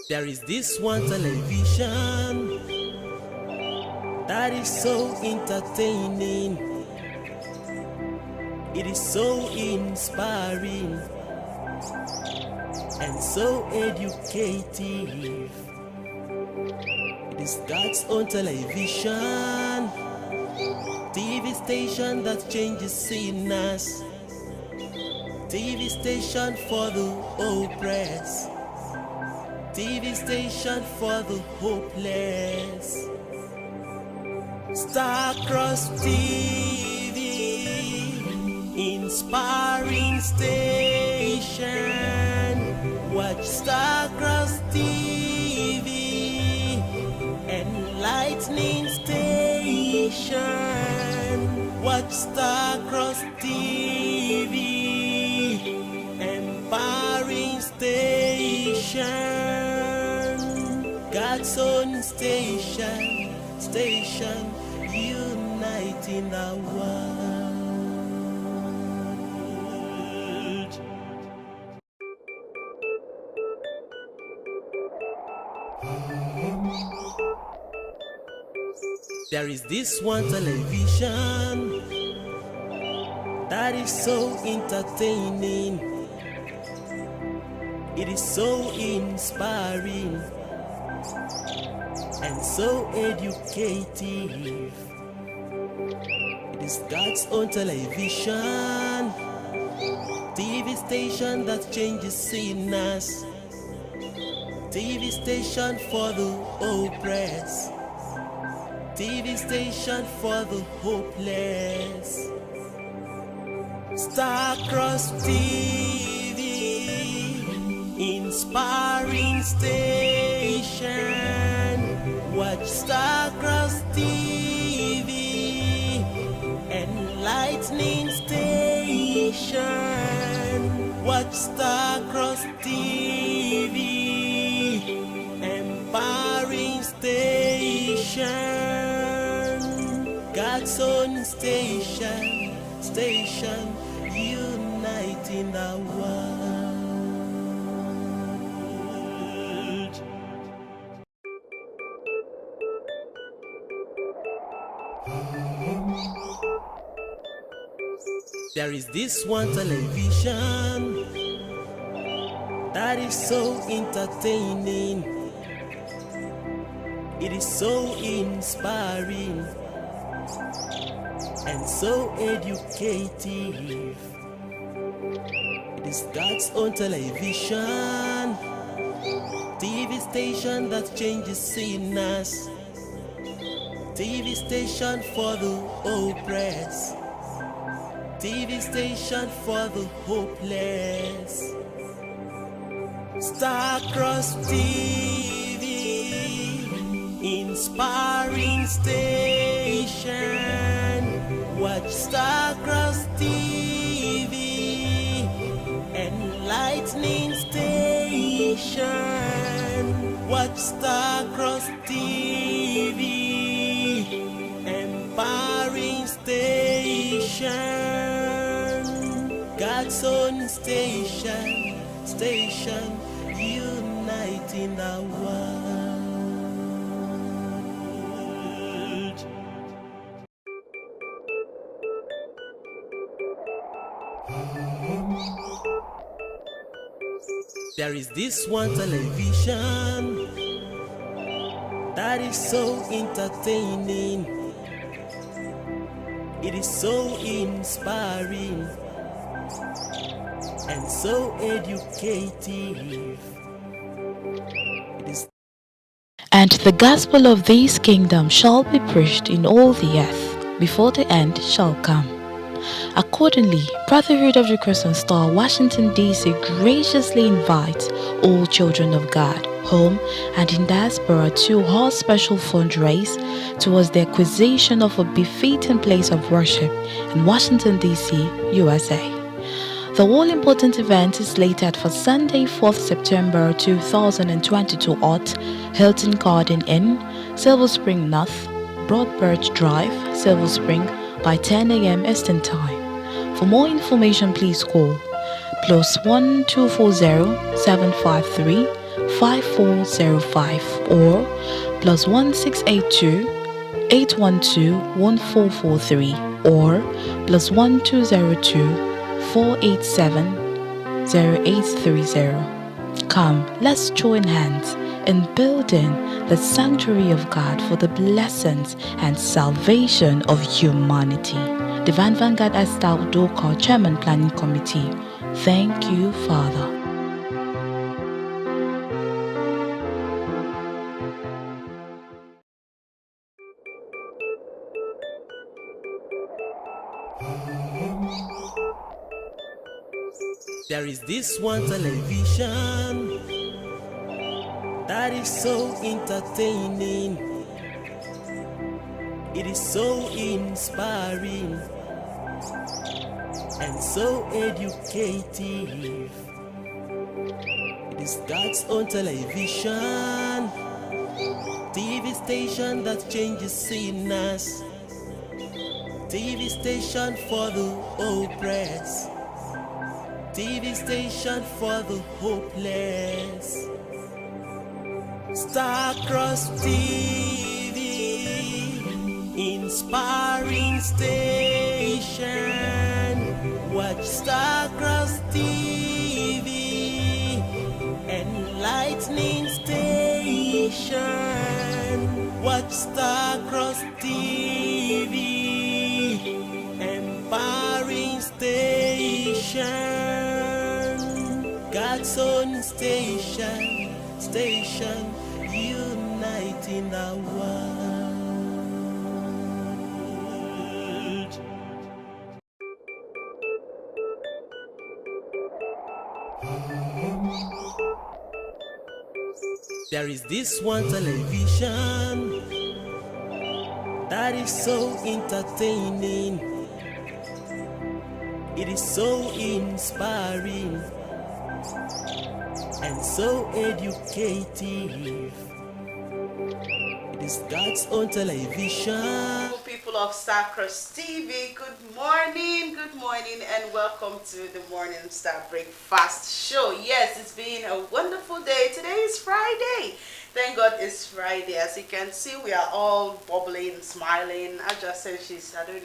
There is this one television that is so entertaining. It is so inspiring and so educative. It is God's own television, TV station that changes sinners, TV station for the oppressed, TV station for the hopeless. Starcross TV, inspiring station. Watch Starcross TV, enlightening station. Watch Starcross TV, empowering station. God's own station, station uniting the world. There is this one television that is so entertaining. It is so inspiring and so educative. It is God's own television, TV station that changes sinners, TV station for the oppressed, TV station for the hopeless. Starcross TV, inspiring station. Watch Starcross TV, enlightening station. Watch Starcross TV, empowering station. God's own station, station uniting the world. There is this one television that is so entertaining. It is so inspiring and so educative. It is God's own television, TV station that changes sinners, TV station for the oppressed, TV station for the hopeless. Starcross TV, inspiring station. Watch Starcross TV, enlightening station. Watch Starcross TV, empowering station. God's own station, station uniting the world. There is this one television that is so entertaining. It is so inspiring and so educative. It is. And the gospel of this kingdom shall be preached in all the earth before the end shall come. Accordingly, Brotherhood of the Crescent Star, Washington, D.C. graciously invites all children of God, home and in diaspora, to hold special fundraise towards the acquisition of a befitting place of worship in Washington, D.C., USA. The all-important event is slated for Sunday, 4th September 2022 at Hilton Garden Inn, Silver Spring North, Broadbirch Drive, Silver Spring, by 10 a.m. Eastern Time. For more information, please call plus 1-240-753-5405 or plus 1682-812-1443 or plus 1202-487-0830. Come, let's join hands in building the sanctuary of God for the blessings and salvation of humanity. Divine Vanguard Esther Udoka, Chairman Planning Committee. Thank you, Father. There is this one television that is so entertaining. It is so inspiring and so educative. It is God's own television, TV station that changes sinners, TV station for the oppressed, TV station for the hopeless. Starcross TV, inspiring station. Watch Starcross TV, enlightening station. Watch Starcross TV, empowering station. God's own station, uniting the world. There is this one television that is so entertaining. It is so inspiring and so educative. It is God's own television. People of Starcross TV, good morning, and welcome to the Morning Star Breakfast Show. Yes, it's been a wonderful day. Today is Friday. Thank God it's Friday. As you can see, we are all bubbling, smiling. I just said I don't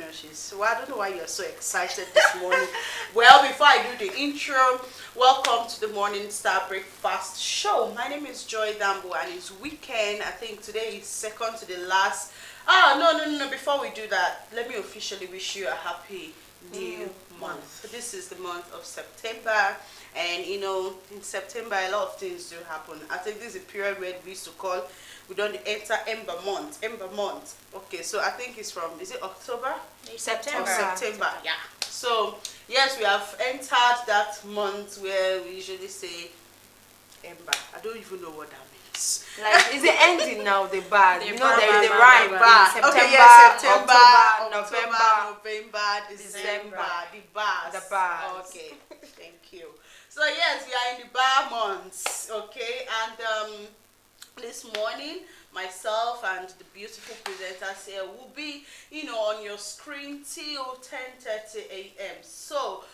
know why you're so excited this morning. Well, before I do the intro, welcome to the Morning Star Breakfast Show. My name is Joy Dambo and it's weekend. I think today is second to the last. No. Before we do that, let me officially wish you a happy new month. This is the month of September. And you know, in September a lot of things do happen. I think this is a period where we used to call, we don't enter Ember month. Okay, so I think it's from, is it October? September. September, yeah. So yes, we have entered that month where we usually say Ember. I don't even know what that means. Like, is it ending now, the bar? You know, there is a rhyme. September, okay, yes, September, October, November, December, the bars. The bars. Okay, thank you. So yes, we are in the bar months, okay, and this morning, myself and the beautiful presenters here will be, on your screen till 10:30 a.m. So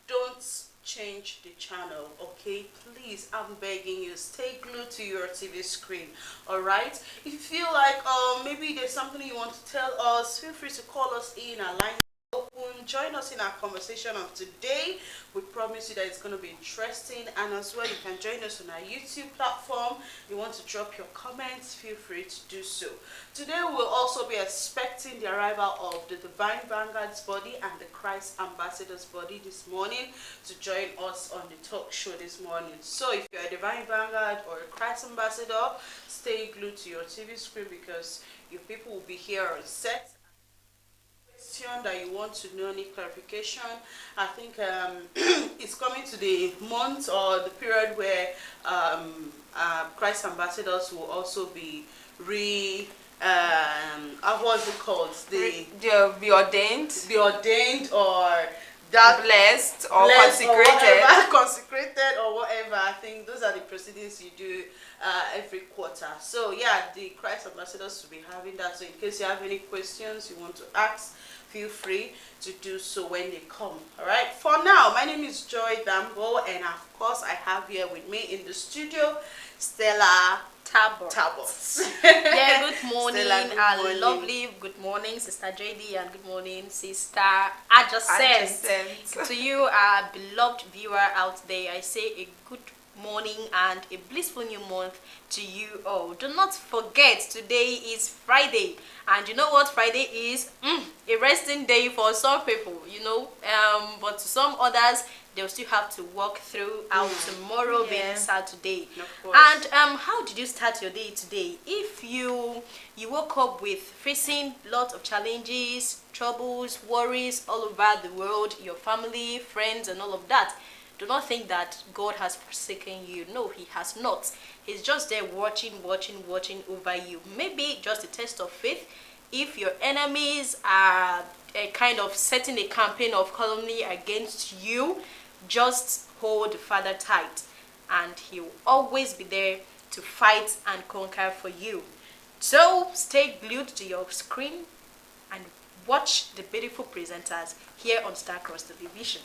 don't change the channel, okay? Please, I'm begging you, stay glued to your TV screen, all right? If you feel like maybe there's something you want to tell us, feel free to call us in. Our line open. Join us in our conversation of today. We promise you that it's going to be interesting, and as well you can join us on our YouTube platform. If you want to drop your comments, feel free to do so. Today we'll also be expecting the arrival of the Divine Vanguard's body and the Christ Ambassador's body this morning to join us on the talk show this morning. So if you're a Divine Vanguard or a Christ Ambassador, stay glued to your TV screen because your people will be here on set. That you want to know, any clarification, I think it's coming to the month or the period where Christ ambassadors will also be what's it called? They'll be ordained. Be ordained or that blessed or consecrated. Or whatever, consecrated or whatever. I think those are the proceedings you do every quarter. So yeah, the Christ ambassadors will be having that. So in case you have any questions you want to ask, feel free to do so when they come. All right. For now, my name is Joy Dambo, and of course, I have here with me in the studio Stella Tabot. Yeah, good morning. Stella, good morning. Lovely good morning, Sister JD, and good morning, Sister Adjacent. To you, our beloved viewer out there, I say a good morning and a blissful new month to you all. Do not forget, today is Friday, and you know what Friday is? A resting day for some people, but to some others, they'll still have to work throughout tomorrow being Saturday. And how did you start your day today? If you woke up with facing lots of challenges, troubles, worries all over the world, your family, friends, and all of that, do not think that God has forsaken you. No, he has not. He's just there watching over you. Maybe just a test of faith. If your enemies are kind of setting a campaign of calumny against you, just hold the Father tight, and he will always be there to fight and conquer for you. So stay glued to your screen and watch the beautiful presenters here on Starcross Television.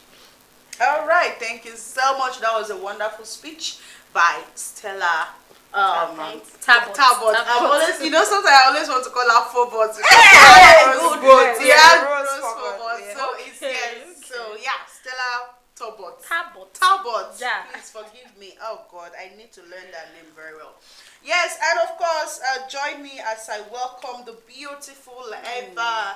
All right, thank you so much. That was a wonderful speech by Stella Tabot. I'm always, sometimes I always want to call her Phobos. Good. Rose Yeah. Phobos. Yeah. So it's yes. So yeah, Stella Tabot. Yeah. Please forgive me. Oh God, I need to learn that name very well. Yes, and of course, join me as I welcome the beautiful Eva.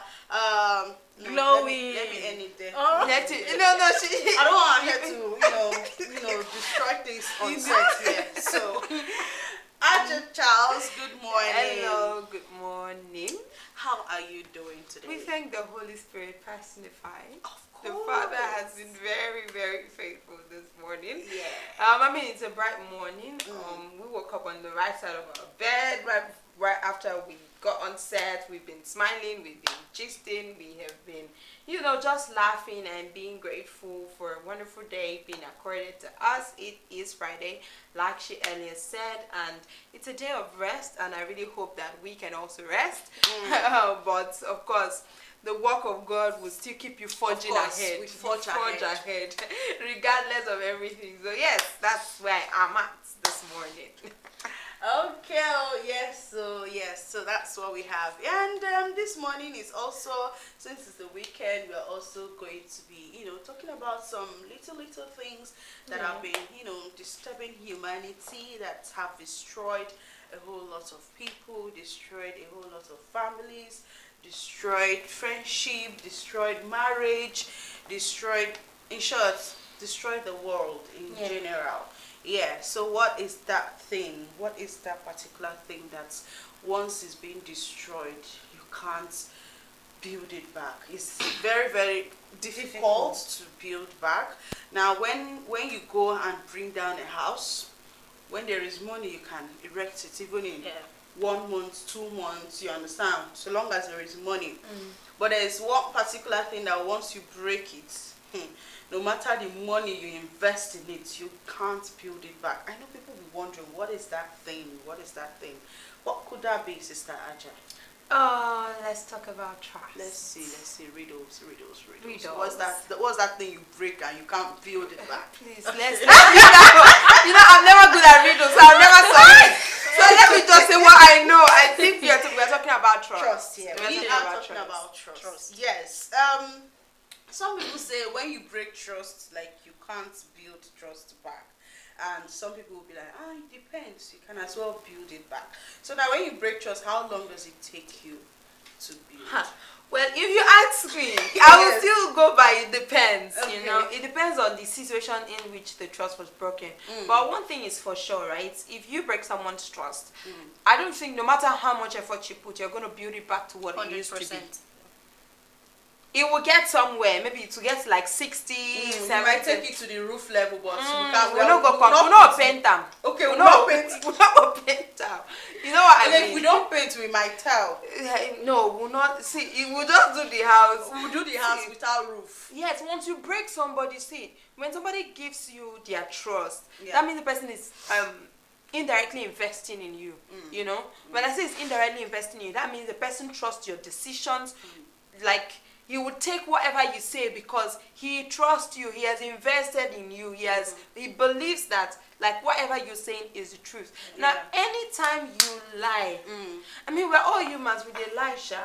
Glowing. Let me end it there. Oh. I don't want her to, destroy things on set here. So, Aja Charles, good morning. Hello, good morning. How are you doing today? We thank the Holy Spirit personified. Of The course. Father has been very, very faithful this morning. Yeah. It's a bright morning. We woke up on the right side of our bed right after we got on set. We've been smiling, we've been gisting, we have been, just laughing and being grateful for a wonderful day being accorded to us. It is Friday, like she earlier said, and it's a day of rest, and I really hope that we can also rest. But of course, the work of God will still keep you forging ahead. We forge ahead, regardless of everything. So yes, that's where I'm at this morning. Okay, so that's what we have. And this morning is also, since it's the weekend, we're also going to be, talking about some little things that have been, disturbing humanity, that have destroyed a whole lot of people, destroyed a whole lot of families, destroyed friendship, destroyed marriage, in short, destroyed the world in general. Yeah, so what is that thing? What is that particular thing that once it's been destroyed, you can't build it back? It's very, very difficult to build back. Now, when you go and bring down a house, when there is money, you can erect it even in 1 month, 2 months, you understand? So long as there is money. But there is one particular thing that once you break it, no matter the money you invest in it, you can't build it back. I know people will be wondering, what is that thing? What is that thing? What could that be, Sister Aja? Let's talk about trust. Let's see. Riddles. What's that thing you break and you can't build it back? Please, let's I'm never good at riddles, so I've never solved it. So let me just say what I know. I think we're talking about trust. Trust, yeah. We are talking about trust. Yes. Some people say when you break trust, like you can't build trust back. And some people will be like, it depends. You can as well build it back. So now when you break trust, how long does it take you to build? Well, if you ask me, I will still go by it depends, It depends on the situation in which the trust was broken. But one thing is for sure, right? If you break someone's trust, I don't think no matter how much effort you put, you're going to build it back to what 100%. It used to be. It will get somewhere, maybe to get like 60, 70. We might take it to the roof level, but we're not paint them. Okay, we're not paint. We're not paint them. You know what I mean? If we don't paint, we might tell. No, we'll not. See, we'll just do the house. We'll do the house without roof. Yes, once you break somebody, when somebody gives you their trust, that means the person is indirectly investing in you. When I say it's indirectly investing in you, that means the person trusts your decisions. Like, he would take whatever you say because he trusts you. He has invested in you. He believes that like whatever you're saying is the truth. Now, anytime you lie, I mean, we're all humans with a lie, sha.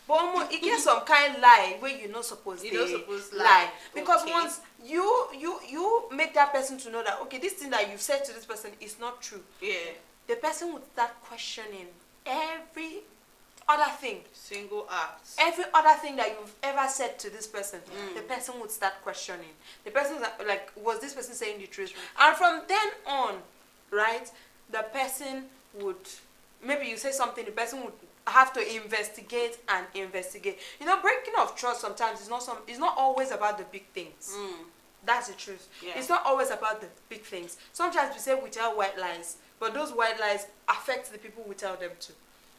But almost, it gets some kind of lie where you're not supposed to lie. Because once you make that person to know that, okay, this thing that you've said to this person is not true. Yeah. The person would start questioning every other thing. Single act. Every other thing that you've ever said to this person, the person would start questioning. The person like, was this person saying the truth? And from then on, right, the person would, maybe you say something, the person would have to investigate and investigate. You know, breaking of trust sometimes is not always about the big things. That's the truth. Yeah. It's not always about the big things. Sometimes we say we tell white lies, but those white lies affect the people we tell them to.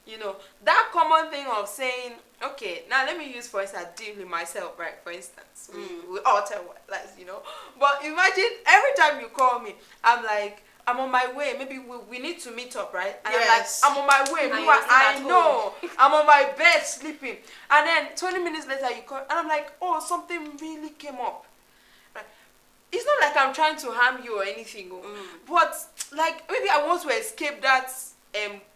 You know, that common thing of saying, okay, now let me use, for instance, deal with myself, right? For instance, we all tell white lies, you know. But imagine every time you call me, I'm like, I'm on my way. Maybe we need to meet up, right? And yes. I'm like, I'm on my way. I know. I'm on my bed sleeping. And then 20 minutes later, you call, and I'm like, oh, something really came up. Right? It's not like I'm trying to harm you or anything, but like maybe I want to escape that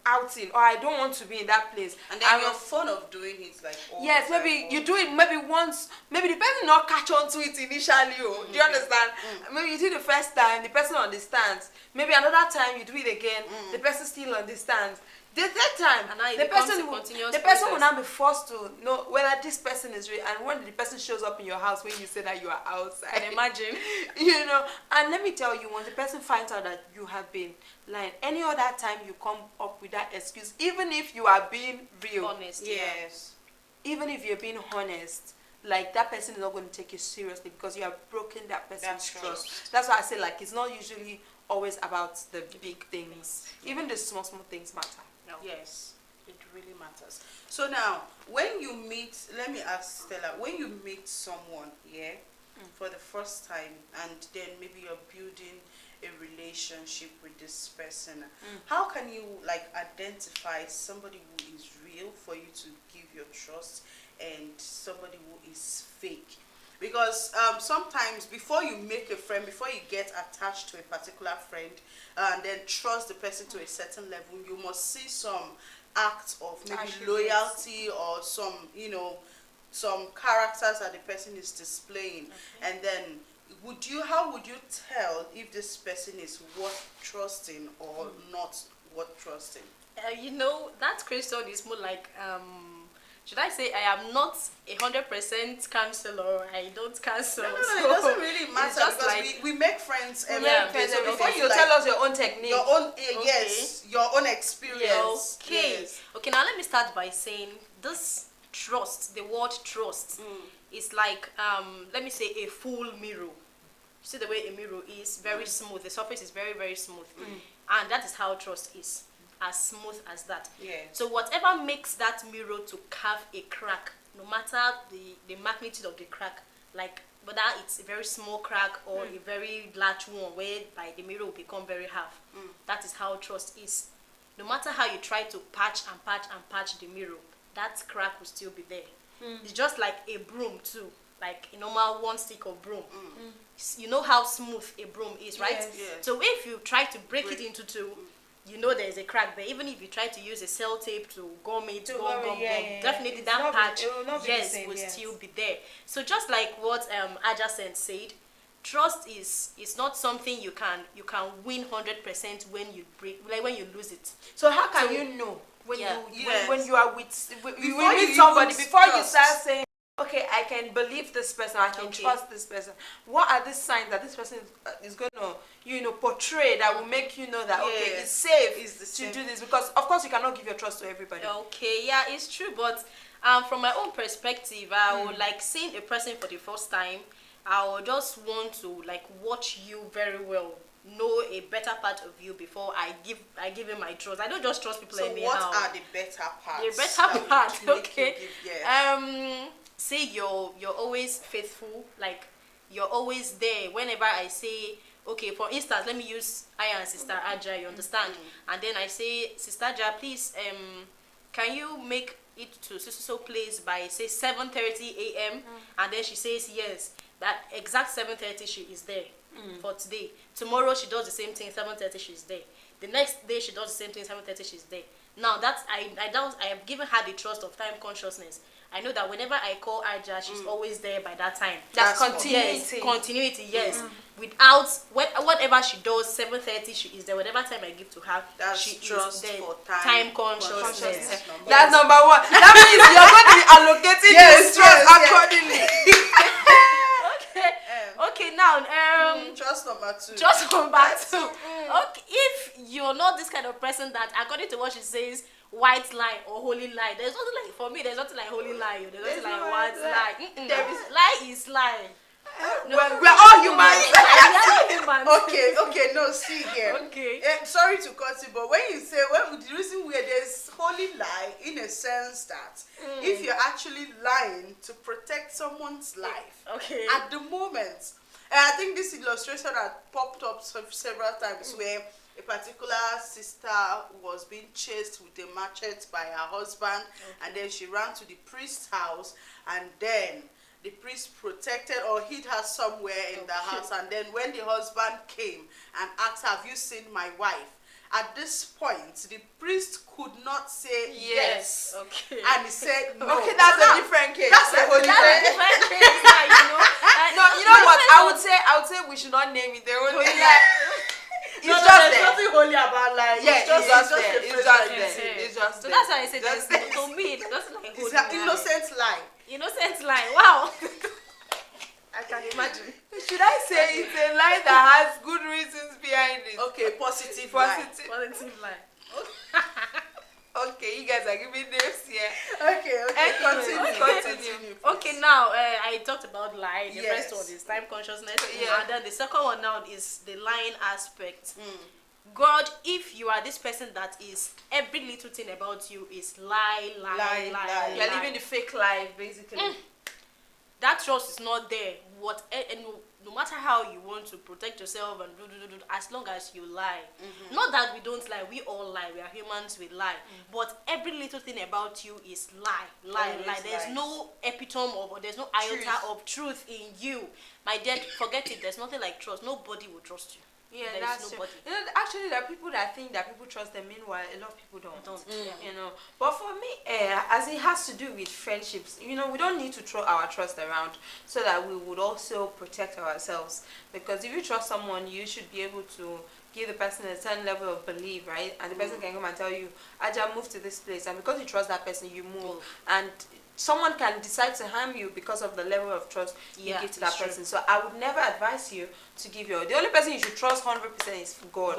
outing, or I don't want to be in that place. And then you're fond of doing it like all yes, the time, maybe you do it maybe once, maybe the person not catch on to it initially. Do you understand? Maybe you do it the first time, the person understands. Maybe another time you do it again, the person still understands. The third time, the person will now be forced to know whether this person is real, and when the person shows up in your house when you say that you are outside. And imagine. You know, and let me tell you, once the person finds out that you have been lying, any other time you come up with that excuse, even if you are being real, honest, yes, even if you're being honest, like that person is not going to take you seriously because you have broken that person's trust. That's why I say, like, it's not usually always about the big things. Even the small things matter. No. Yes, it really matters. So now, when you meet, let me ask Stella, when you meet someone, for the first time, and then maybe you're building a relationship with this person, how can you like identify somebody who is real for you to give your trust and somebody who is fake? Because sometimes before you make a friend, before you get attached to a particular friend and then trust the person to a certain level, you must see some acts of maybe loyalty or some, you know, some characters that the person is displaying. And then how would you tell if this person is worth trusting or not worth trusting? You know, that question is more like should I say I am not 100% counselor? I don't counsel. No, it doesn't really matter because like, we make friends every day. So before you tell us your own technique, your own yes, your own experience. Okay. Yes. Okay. Now let me start by saying this trust. The word trust is like let me say a full mirror. See the way a mirror is very smooth. The surface is very, very smooth, and that is how trust is. As smooth as that. Yeah. So whatever makes that mirror to carve a crack, no matter the magnitude of the crack, like whether it's a very small crack or a very large one whereby the mirror will become very half, that is how trust is. No matter how you try to patch and patch and patch the mirror, that crack will still be there. It's just like a broom too, like a normal one stick of broom. You know how smooth a broom is, right? Yes. Yes. So if you try to break it into two, you know there's a crack there. Even if you try to use a cell tape to gum it, definitely that patch, will still be there. So just like what Adjacent said, trust is not something you can win 100% when you lose it. So how can you know when you are with you meet somebody before you start saying, okay, I can believe this person, I can trust this person? What are the signs that this person is going to, portray that will make you know that, okay, it's safe to do this? Because, of course, you cannot give your trust to everybody. Okay, yeah, it's true. But from my own perspective, I would like seeing a person for the first time, I would just want to like watch you very well, know a better part of you before I give him my trust. I don't just trust people anyhow. So what are the better parts? The better part, okay. Say you're always faithful, like you're always there whenever I say, okay, for instance, let me use I and Sister Aja, you understand? And then I say, Sister Aja, please, can you make eat to so place by say 7:30 a.m. and then she says yes, that exact 7:30 she is there for today. Tomorrow she does the same thing, 7:30 she's there. The next day she does the same thing, 7:30 she's there. Now that's I have given her the trust of time consciousness. I know that whenever I call Aja, she's always there by that time. That's Yes, continuity. continuity, yes. Without whatever she does, 7:30 she is there. Whatever time I give to her, That's she trust is there. for time Consciousness. consciousness. That's number one. That means you're going to be allocating Yes, this trust yes, yes. accordingly. Okay. Okay, now Trust number 2. just come back to okay, if you're not this kind of person that according to what she says, white lie or holy lie, there's nothing like, for me there's nothing like holy lie, there's nothing There's like no white lie. lie. There is- Lie is lie. We're all humans. Okay, no, see here. Okay. Sorry to cut you, but when you say, the reason where there's holy lie, in a sense that if you're actually lying to protect someone's life, Okay. at the moment, and I think this illustration had popped up several times where a particular sister was being chased with a machete by her husband, and then she ran to the priest's house, and then the priest protected or hid her somewhere in the house. And then when the husband came and asked, have you seen my wife? At this point, the priest could not say yes. Okay. And he said no. Okay, that's a different case. That's a holy That's a lie. different case, now, you know. No, you know what? I would say we should not name it. They're only like it's No, just there's there. nothing holy about lying. Yeah, it's just there. a It's phrase just like there. this. It's just So there. that's why I said Just there's to me it doesn't like It's holy an lie. innocent lie. Innocent lie. Wow. I can imagine. Should I say it's a lie that has good reasons behind it? Okay, positive lie. Positive. Positive lie. Okay, you guys are giving names here. Okay, Anyway, continue. please. Okay, now I talked about lie. The Yes. first one is time consciousness, Yeah. and then the second one now is the lying aspect. God, if you are this person that is every little thing about you is lie. You're living the fake life, basically. That trust is not there. And no matter how you want to protect yourself and do, as long as you lie. Not that we don't lie, we all lie. We are humans, we lie. But every little thing about you is lie. Always There's lie. no epitome of, or there's no iota Truth. of truth in you. My dear, forget it. There's nothing like trust. Nobody will trust you. Yeah, There is that's true. nobody. You know, actually, there are people that think that people trust them. Meanwhile, a lot of people don't. You know, but for me, as it has to do with friendships, you know, we don't need to throw our trust around so that we would also protect ourselves. Because if you trust someone, you should be able to give the person a certain level of belief, right? And the person can come and tell you, Aja, move to this place, and because you trust that person, you move. And someone can decide to harm you because of the level of trust you Yeah, give to that it's true. person. So I would never advise you to give your. The only person you should trust 100% is God.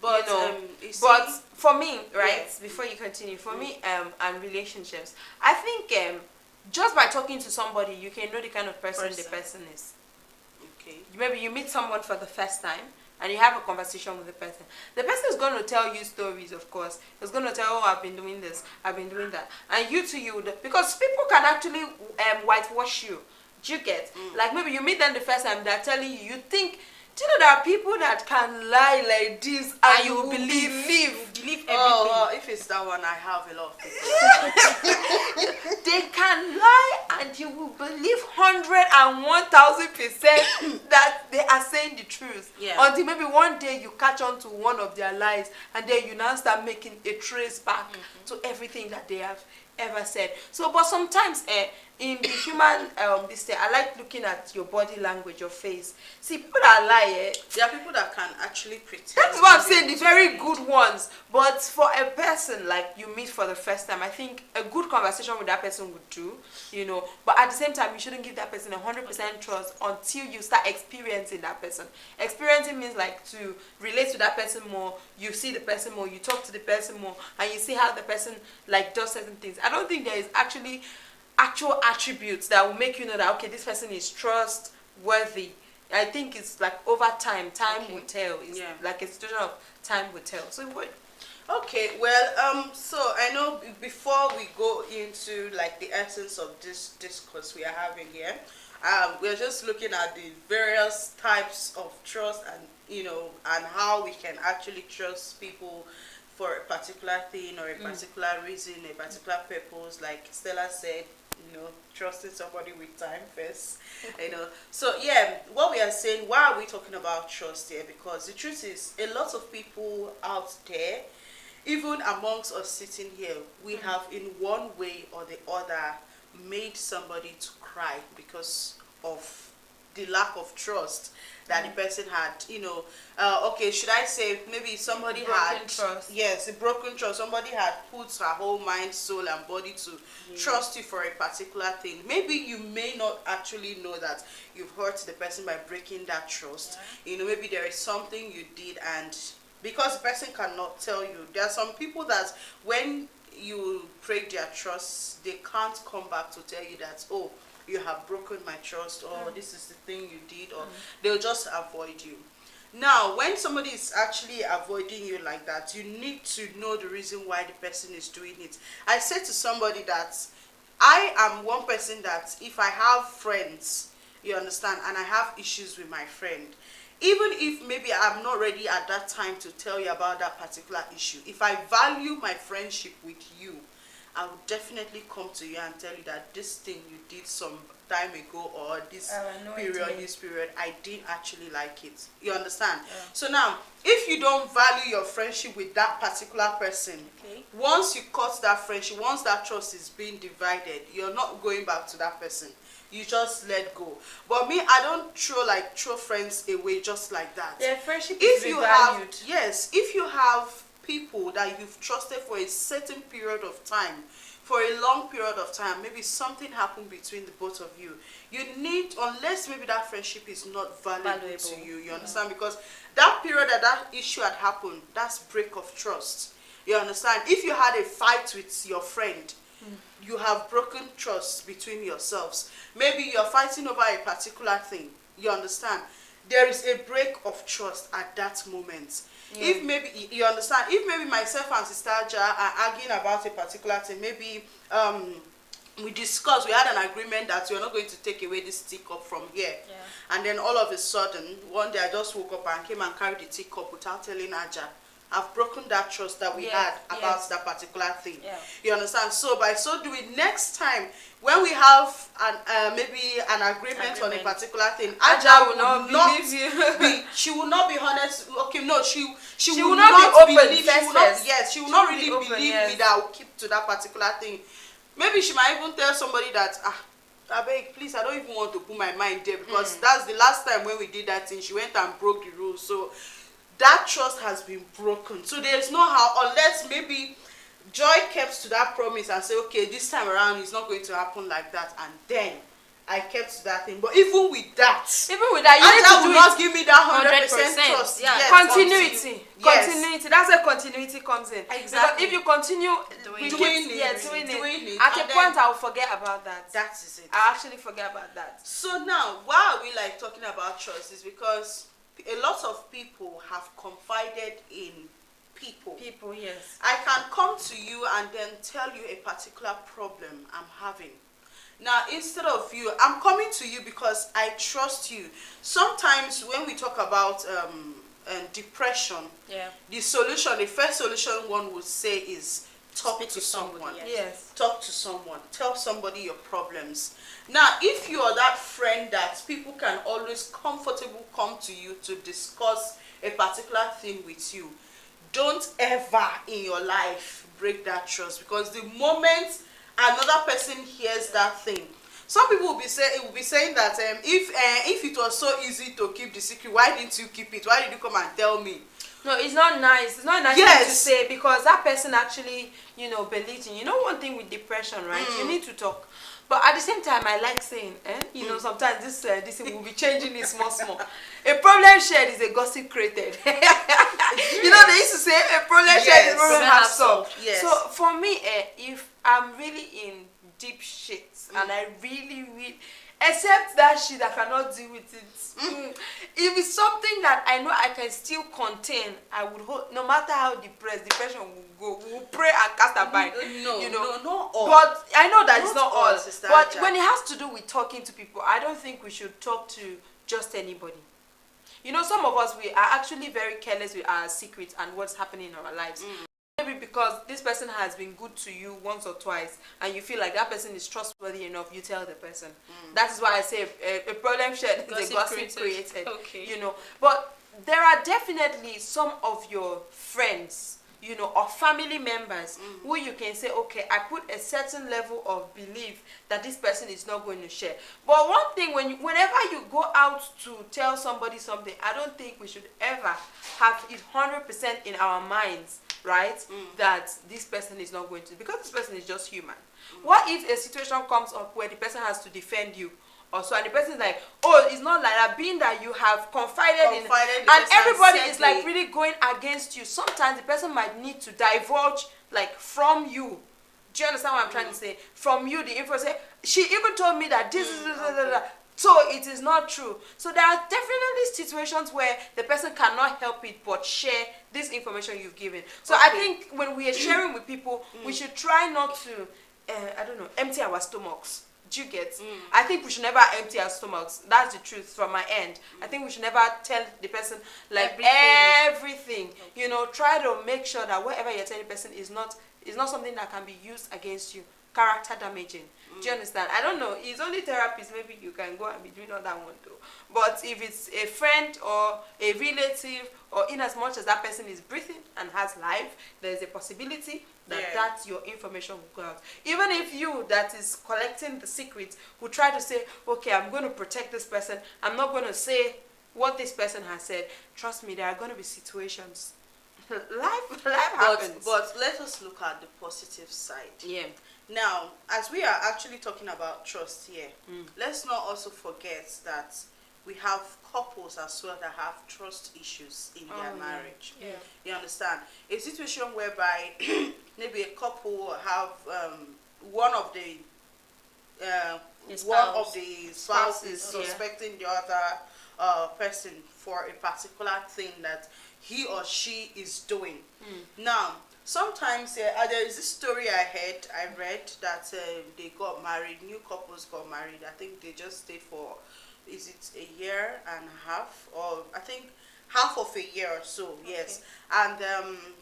But You know, you see, but for me, right? Yeah. Before you continue, for me, and relationships, I think just by talking to somebody, you can know the kind of person the person is. okay. Maybe you meet someone for the first time and you have a conversation with the person. The person is going to tell you stories, of course. He's going to tell, oh, I've been doing this, I've been doing that. And you would, because people can actually whitewash you. Do you get? Like maybe you meet them the first time, they're telling you, you think, do you know there are people that can lie like this and you will believe Believe everything. Oh, if it's that one, I have a lot of people. They can lie and you will believe 101,000% that they are saying the truth. Yeah. Until maybe one day you catch on to one of their lies and then you now start making a trace back to everything that they have ever said. So, but sometimes in the human this thing, I like looking at your body language, your face. See, people that lie, There are people that can actually pretend. that's what I'm saying, the very good ones. But for a person like you meet for the first time, I think a good conversation with that person would do, you know. But at the same time, you shouldn't give that person 100% trust until you start experiencing that person. Experiencing means like to relate to that person more, you see the person more, you talk to the person more, and you see how the person like does certain things. I don't think there is actually actual attributes that will make you know that, okay, this person is trustworthy. I think it's like over time will tell. It's like a situation of time will tell. So what? Okay, well, so I know before we go into like the essence of this discourse we are having here, we're just looking at the various types of trust and, you know, and how we can actually trust people for a particular thing or a particular reason, a particular purpose, like Stella said, trusting somebody with time first, So yeah, what we are saying, why are we talking about trust here? Because the truth is, a lot of people out there, even amongst us sitting here, we have in one way or the other made somebody to cry because of the lack of trust that the person had. Okay, should I say maybe somebody had trust. Yes, a broken trust. Somebody had put her whole mind, soul and body to trust you for a particular thing. Maybe you may not actually know that you've hurt the person by breaking that trust. Maybe there is something you did, and because the person cannot tell you, there are some people that when you break their trust, they can't come back to tell you that, oh, you have broken my trust, or this is the thing you did, or they'll just avoid you. Now, when somebody is actually avoiding you like that, you need to know the reason why the person is doing it. I said to somebody that I am one person that if I have friends, you understand, and I have issues with my friend, even if maybe I'm not ready at that time to tell you about that particular issue, if I value my friendship with you, I would definitely come to you and tell you that this thing you did some time ago, or this period, I didn't actually like it. You understand? So now, if you don't value your friendship with that particular person, once you cut that friendship, once that trust is being divided, you're not going back to that person. You just let go. But me, I don't throw friends away just like that. Yeah, friendship if is you valued. if you have people that you've trusted for a certain period of time, for a long period of time, maybe something happened between the both of you, you need, unless maybe that friendship is not valuable to you, you understand? Because that period that issue had happened, that's break of trust. You understand? If you had a fight with your friend, you have broken trust between yourselves. Maybe you're fighting over a particular thing. You understand? There is a break of trust at that moment. If maybe, you understand, if maybe myself and Sister Aja are arguing about a particular thing, maybe we had an agreement that we're not going to take away this teacup from here. And then all of a sudden, one day I just woke up and came and carried the teacup without telling Aja. I've broken that trust that we had about that particular thing. You understand? So by so doing, next time when we have maybe an agreement on a particular thing, Aja will not believe you. She will not be honest. Okay, no, she will not be open. She will not really believe me that I will keep to that particular thing. Maybe she might even tell somebody that I beg, please, I don't even want to put my mind there, because that's the last time when we did that thing. She went and broke the rules. So that trust has been broken. So there's no how, unless maybe Joy kept to that promise and say, okay, this time around it's not going to happen like that, and then I kept to that thing. But even with that, you need to not give me that 100% trust. Continuity. Continuity. That's where continuity comes in. Exactly. Because if you continue doing it, at a point I will forget about that. That is it. I actually forget about that. So now, why are we talking about trust? Is because a lot of people have confided in people. Yes. I can come to you and then tell you a particular problem I'm having. Now, instead of you, I'm coming to you because I trust you. Sometimes when we talk about depression, the first solution one would say is talk to someone. Yes. Talk to someone. Tell somebody your problems. Now, if you are that friend that people can always comfortably come to you to discuss a particular thing with you, don't ever in your life break that trust, because the moment another person hears that thing, some people will be saying that if it was so easy to keep the secret, why didn't you keep it? Why did you come and tell me? No, it's not nice. It's not nice to say, because that person actually, believes in you. One thing with depression, right? You need to talk. But at the same time, I like saying, sometimes this thing will be changing it small. A problem shared is a gossip created. They used to say a problem shared is a problem half solved. Yes. So for me, if I'm really in deep shit and I really, except that shit I cannot deal with it. If it's something that I know I can still contain, I would hope, no matter how depression will go, we will pray and cast a bind. No, not all. But I know that it's not all. But Aja, when it has to do with talking to people, I don't think we should talk to just anybody. Some of us, we are actually very careless with our secrets and what's happening in our lives. maybe because this person has been good to you once or twice, and you feel like that person is trustworthy enough, you tell the person. That is why I say a problem shared is a gossip created. Okay. You know, but there are definitely some of your friends, you know, or family members who you can say, okay, I put a certain level of belief that this person is not going to share. But one thing, whenever you go out to tell somebody something, I don't think we should ever have it 100% in our minds, right, that this person is not going to, because this person is just human. What if a situation comes up where the person has to defend you? Also, and the person is like, oh, it's not like that, being that you have confided in, and everybody is like really going against you. Sometimes the person might need to divulge, like, from you. Do you understand what I'm trying to say? From you, the info, say, she even told me that this is so it is not true. So there are definitely situations where the person cannot help it but share this information you've given. So I think when we are sharing with people, we should try not to, I don't know, empty our stomachs. Do you get? I think we should never empty our stomachs. That's the truth from my end. I think we should never tell the person like everything. You know, try to make sure that whatever you're telling the person is not something that can be used against you. Character damaging. Do you understand? I don't know. It's only therapists. Maybe you can go and be doing all that one too. But if it's a friend or a relative, or in as much as that person is breathing and has life, there's a possibility that your information will go out. Even if you that is collecting the secrets will try to say, okay, I'm going to protect this person, I'm not going to say what this person has said. Trust me, there are going to be situations. life happens. But let us look at the positive side. Yeah. Now, as we are actually talking about trust here, let's not also forget that we have couples as well that have trust issues in their marriage. Yeah. You understand? A situation whereby maybe a couple have one of the spouses suspecting the other person for a particular thing that he or she is doing. Now, sometimes there is this story I read that they got married, new couples got married. I think they just stayed for, is it a year and a half, or I think half of a year or so, yes. And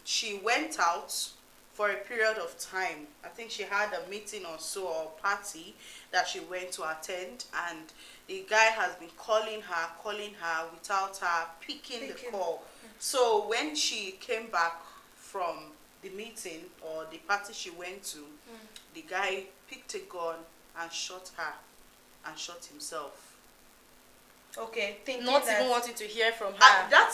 she went out for a period of time. I think she had a meeting or so, or party that she went to attend, and the guy has been calling her without her picking the call. So when she came back from the meeting or the party she went to, the guy picked a gun and shot her and shot himself. Okay, not even wanting to hear from her. That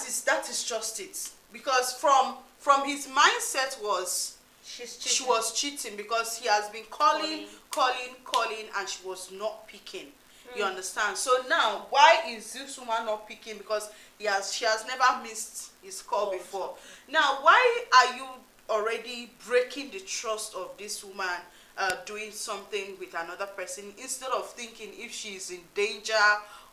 is just it, because from his mindset was she was cheating, because he has been calling, and she was not picking. You understand? So now, why is this woman not picking? Because she has never missed his call before. Now, why are you already breaking the trust of this woman doing something with another person, instead of thinking if she's in danger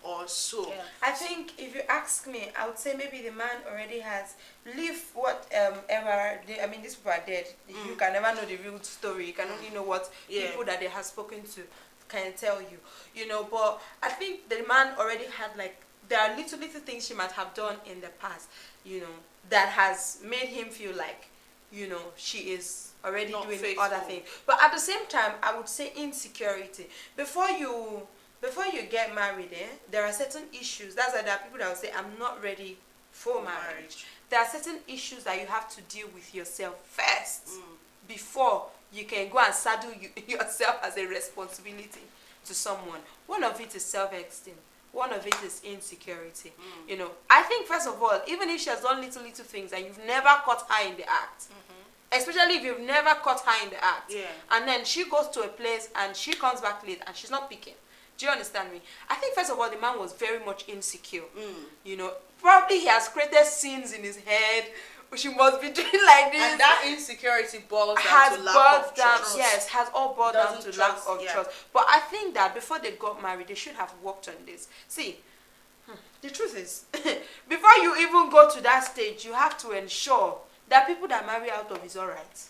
or so? Yeah. I think if you ask me, I would say maybe the man already has lived whatever. I mean, these people are dead. You can never know the real story. You can only know what people that they have spoken to can tell you. You know, but I think the man already had, like, there are little things she might have done in the past, you know, that has made him feel like, you know, she is already not doing faithful. Other things. But at the same time, I would say insecurity. Before you get married, there are certain issues. That's why there are people that will say, I'm not ready for marriage. There are certain issues that you have to deal with yourself first before you can go and saddle yourself as a responsibility to someone. One of it is self-esteem. One of it is insecurity. You know, I think first of all, even if she has done little things and you've never caught her in the act, especially if you've never caught her in the act, and then she goes to a place and she comes back late and she's not picking. Do you understand me? I think first of all, the man was very much insecure. You know, probably he has created scenes in his head. She must be doing like this. And that insecurity boils down to lack of trust. Yes, has all boiled down to lack of trust. But I think that before they got married, they should have worked on this. See, the truth is, before you even go to that stage, you have to ensure that people that marry out of is alright.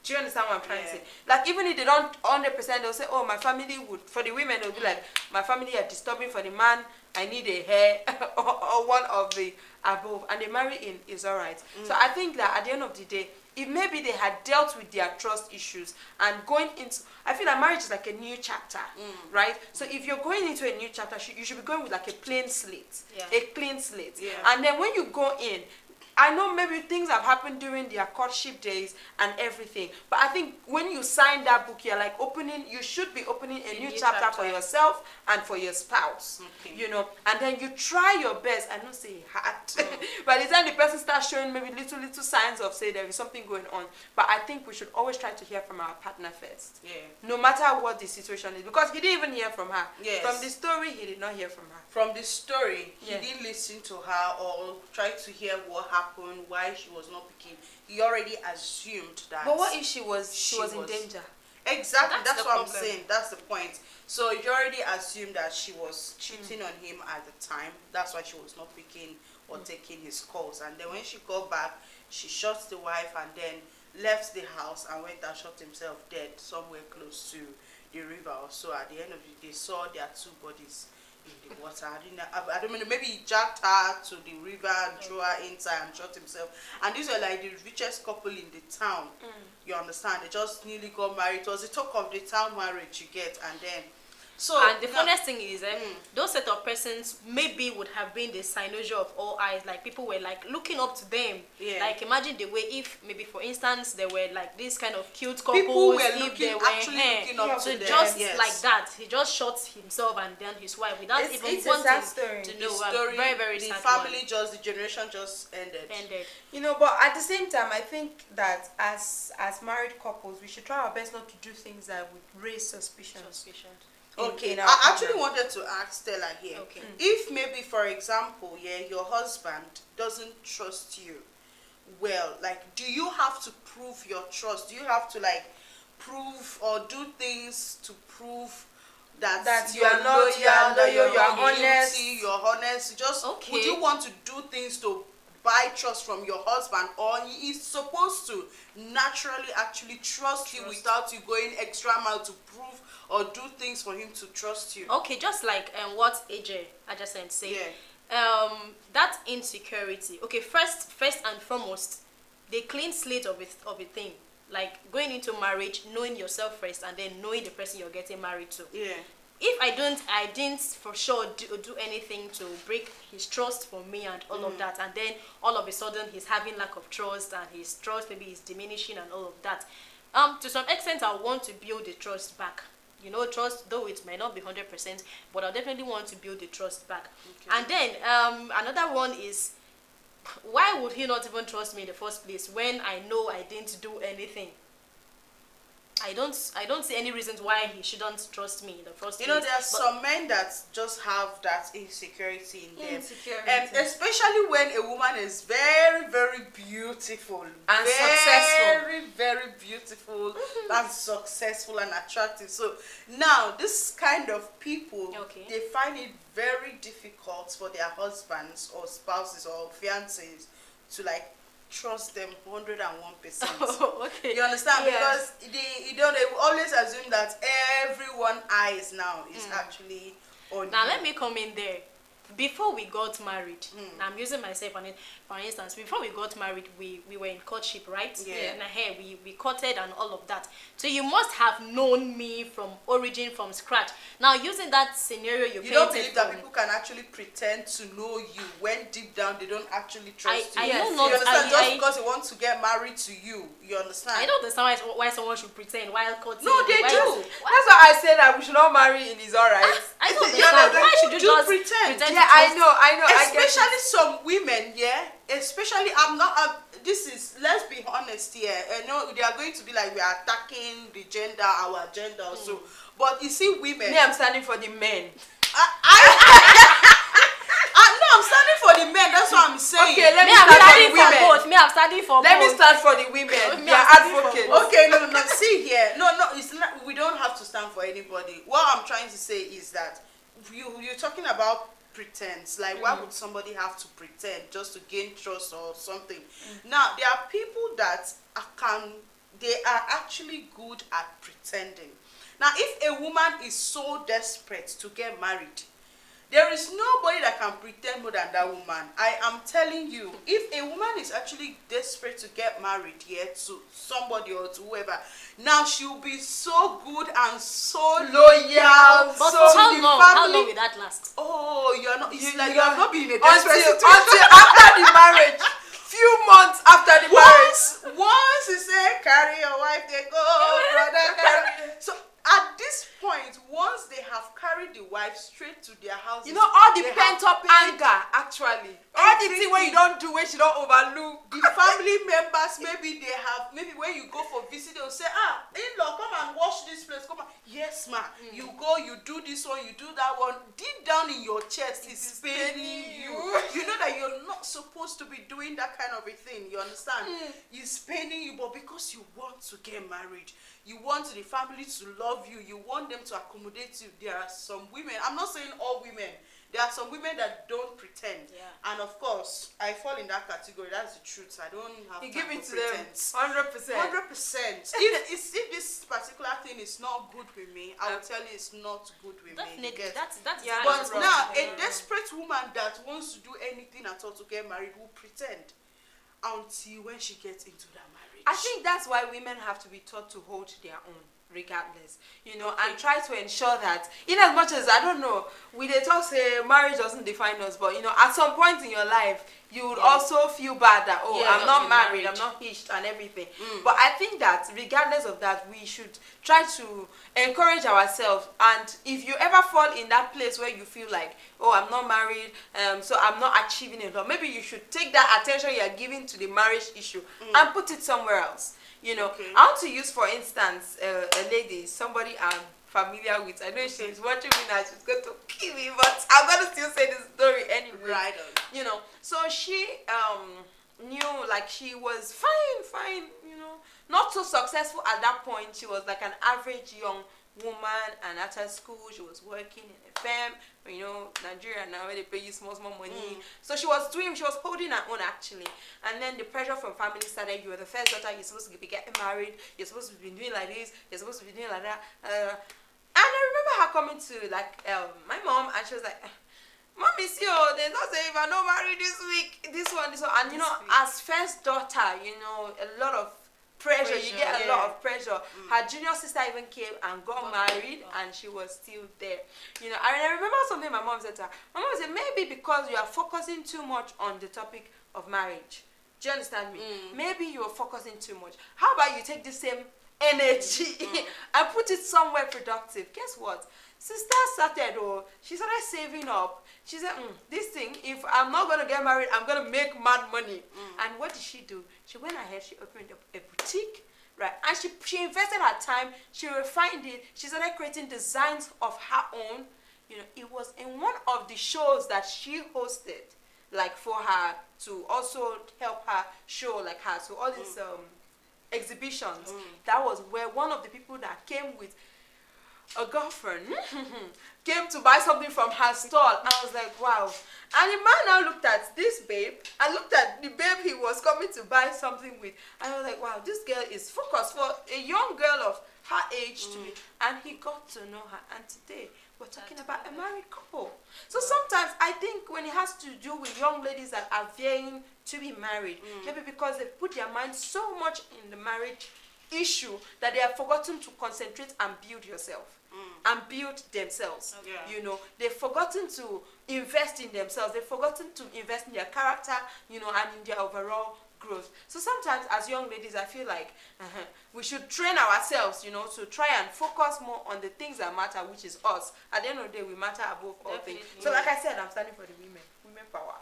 Do you understand what I'm trying to say? Like, even if they don't 100%, they'll say, oh, my family would, for the women, they'll be like, my family are disturbing. For the man, I need a hair or one of the above, and they marry in, is all right. So I think that at the end of the day, if maybe they had dealt with their trust issues and going into, I feel that marriage is like a new chapter, right? So if you're going into a new chapter, you should be going with like a clean slate, a clean slate. And then when you go in, I know maybe things have happened during their courtship days and everything, but I think when you sign that book, you're like you should be opening a new chapter for yourself and for your spouse, you know, and then you try your best. I don't say hard, but the time the person starts showing maybe little signs of, say, there is something going on, but I think we should always try to hear from our partner first, no matter what the situation is, because he didn't even hear from her. From the story, he did not hear from her. From the story, he didn't listen to her or try to hear what happened, why she was not picking. He already assumed that. But what if she was in danger? Exactly, that's what I'm problem. saying. That's the point. So you already assumed that she was cheating on him at the time. That's why she was not picking or taking his calls. And then when she got back, she shot the wife and then left the house and went and shot himself dead somewhere close to the river or so. At the end of the day, saw their two bodies in the water. I don't know, maybe he jacked her to the river and threw her inside and shot himself. And these were like the richest couple in the town. You understand? They just newly got married. It was the talk of the town marriage you get. And then and the funniest thing is those set of persons maybe would have been the cynosure of all eyes, like people were like looking up to them. Like imagine the way, if maybe for instance there were like this kind of cute couples, people were if looking, they were looking up so to them. just like that, he just shot himself and then his wife without even wanting to know. Story, very, very the sad family one. just, the generation just ended. You know, but at the same time, I think that as married couples, we should try our best not to do things that would raise suspicion. Okay, I actually wanted to ask Stella here. If maybe, for example, your husband doesn't trust you well, like, do you have to prove your trust? Do you have to like prove or do things to prove that you are loyal, you are honest, you're honest? Just would you want to do things to buy trust from your husband, or he is supposed to naturally actually trust you without you going extra mile to prove or do things for him to trust you? Okay, just like what AJ adjacent said. That insecurity. Okay, first and foremost, the clean slate of a thing, like going into marriage, knowing yourself first, and then knowing the person you're getting married to. If I didn't for sure do anything to break his trust for me and all of that, and then all of a sudden he's having lack of trust and his trust maybe is diminishing and all of that. To some extent, I want to build the trust back. You know, trust, though it may not be 100%, but I definitely want to build the trust back. And then another one is, why would he not even trust me in the first place when I know I didn't do anything? I don't see any reasons why he shouldn't trust me in the first place. You know, there are some men that just have that insecurity in them. And especially when a woman is very, very beautiful and successful. Very, very beautiful and successful and attractive. So now this kind of people, they find it very difficult for their husbands or spouses or fiancés to like trust them 101%. You understand? Because they always assume that everyone eyes now is actually on now you. Let me come in there. Before we got married, I'm using myself for instance, before we got married, we were in courtship, right? We courted and all of that. So you must have known me from origin, from scratch. Now, using that scenario you don't believe that people can actually pretend to know you when deep down they don't actually trust you? You understand? Just because they want to get married to you, you understand? I don't understand why someone should pretend while courting. No, they do. That's why I said that we should not marry in his alright. I don't understand. Why should you just pretend? Yeah, I know. Especially some women, especially this is, let's be honest here. No, they are going to be like, we are attacking the gender, our gender or so. But you see, women. Me, I'm standing for the men. No, I'm standing for the men. That's what I'm saying. Okay, let me start for the women. Me, I'm standing for both. Let me start for the women. They are advocates. Okay, no. See here. No. It's not. We don't have to stand for anybody. What I'm trying to say is that you're talking about pretense. Like, why would somebody have to pretend just to gain trust or something? Now, there are people that they are actually good at pretending. Now, if a woman is so desperate to get married There is nobody that can pretend more than that woman. I am telling you, if a woman is actually desperate to get married here to somebody or to whoever, now she'll be so good and so loyal. But so for how the long? How family- long will that last? Oh, you're not. It's like you you have not been in a until desperate situation. after the marriage, few months after the marriage. Once you say carry your wife, they go, brother, carry. So at this point, once they have carried the wife straight to their house, You know, all the they have pent up paid anger, actually. All the thing where you don't do, where she don't overlook. the family members, maybe when you go for visit, they'll say, in-law, come and wash this place. Come on. Yes, ma. You go, you do this one, you do that one. Deep down in your chest, it's paining you. You know that you're not supposed to be doing that kind of a thing. You understand? It's paining you, but because you want to get married, you want the family to love you, you want them to accommodate you. There are some women, I'm not saying all women, there are some women that don't pretend. Yeah. And of course, I fall in that category. That's the truth. I don't have You time give it for to them pretense. 100%. 100%. If this particular thing is not good with me, I will tell you it's not good with me. Definitely. Yes. That's Yeah, But that's wrong. now, Yeah. a desperate woman that wants to do anything at all to get married will pretend until when she gets into that marriage. I think that's why women have to be taught to hold their own, regardless, and try to ensure that, in as much as, I don't know, we they talk say marriage doesn't define us, but at some point in your life, you would also feel bad that, I'm not married, I'm not hitched and everything. But I think that regardless of that, we should try to encourage ourselves. And if you ever fall in that place where you feel like, I'm not married, so I'm not achieving a lot, maybe you should take that attention you are giving to the marriage issue and put it somewhere else. I want to use, for instance, a lady, somebody I'm familiar with. I know she's watching me now, she's going to kill me, but I'm going to still say this story anyway. Right on. So she knew, like, she was fine, not so successful at that point. She was like an average young woman, and after school she was working in a firm. Nigeria now, where they pay you small money. So she was holding her own, actually. And then the pressure from family started. You were the first daughter, you're supposed to be getting married, you're supposed to be doing like this, you're supposed to be doing like that. And I remember her coming to, like, my mom, and she was like, Mommy, see, they don't say if I don't marry this week, this one. And as first daughter, a lot of pressure. You get a lot of pressure. Her junior sister even came and got married, and she was still there. I remember something my mom said to her. My mom said, maybe because you are focusing too much on the topic of marriage. Do you understand me? Maybe you are focusing too much. How about you take the same energy and put it somewhere productive? Guess what? Sister started, she started saving up. She said, this thing, if I'm not going to get married, I'm going to make mad money. And what did she do? She went ahead, she opened up a boutique, right? And she invested her time, she refined it, she started creating designs of her own. It was in one of the shows that she hosted, like, for her to also help her show, like, her, so all these exhibitions. That was where one of the people that came with a girlfriend came to buy something from her stall. I was like, wow. And the man now looked at this babe and looked at the babe he was coming to buy something with. And I was like, wow, this girl is focused for a young girl of her age to be. And he got to know her. And today we're talking about a married couple. So sometimes I think when it has to do with young ladies that are vying to be married, maybe because they put their mind so much in the marriage issue that they have forgotten to concentrate and build yourself and build themselves. They've forgotten to invest in themselves. They've forgotten to invest in their character, and in their overall growth. So sometimes as young ladies, I feel like we should train ourselves, to try and focus more on the things that matter, which is us. At the end of the day, we matter above all things. So like I said, I'm standing for the women power.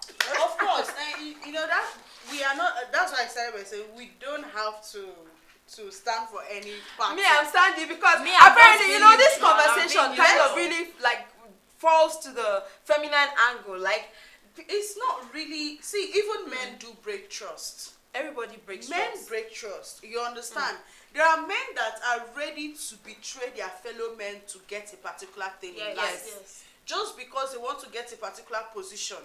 Of course, and that we are not. That's why I started by saying we don't have to stand for any party. Me, I'm standing because I'm apparently, just this being conversation neutral. kind of really, like, falls to the feminine angle. Like, It's not really. See, even men do break trust. everybody breaks Men trust. break trust. You understand? There are men that are ready to betray their fellow men to get a particular thing in life. Yes. Just because they want to get a particular position.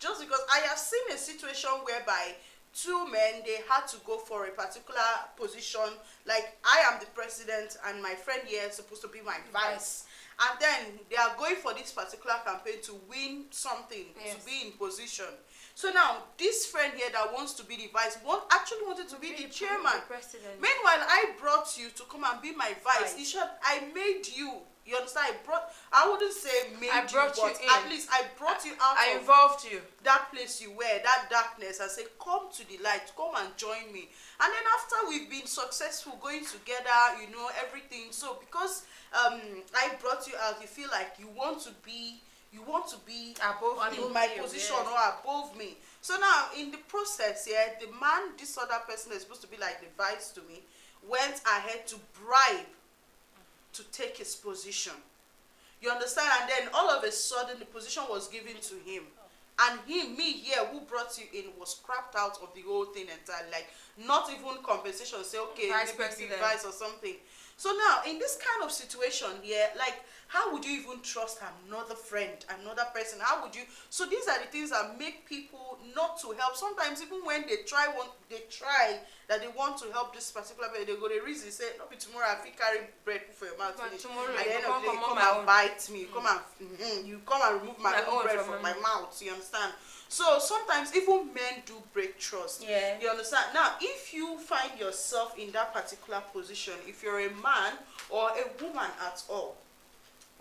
Just because I have seen a situation whereby two men, they had to go for a particular position. Like, I am the president and my friend here is supposed to be my vice. and then they are going for this particular campaign to win something, Yes. to be in position. So now this friend here that wants to be the vice actually wanted to be the chairman. The president. Meanwhile, I brought you to come and be my vice. In short, I made you. You understand? I wouldn't say made I brought you, but you at in. least I brought you out I of involved you. that place you were, that darkness, and say, come to the light, come and join me. And then after we've been successful going together, you know, everything. So because I brought you out, you feel like you want to be Above in me. my position Yes. or above me. So now in the process, yeah, the man, this other person is supposed to be like the vice to me, went ahead to bribe to take his position. You understand? And then all of a sudden the position was given to him. And me here who brought you in was scrapped out of the whole thing entirely. Like not even compensation, say okay, Vice maybe president. vice or something. So now in this kind of situation here, like how would you even trust another friend, another person? How would you? So these are the things that make people not to help. Sometimes even when they try that they want to help this particular person, they go the reason say, no be tomorrow I fit carry bread put for your mouth But finish. tomorrow At the you end go of the day, come you on come my and own. bite me. You come and you come and remove my own bread from my mouth. You understand? So sometimes even men do break trust. Yeah. You understand? Now, if you find yourself in that particular position, if you're a man or a woman at all,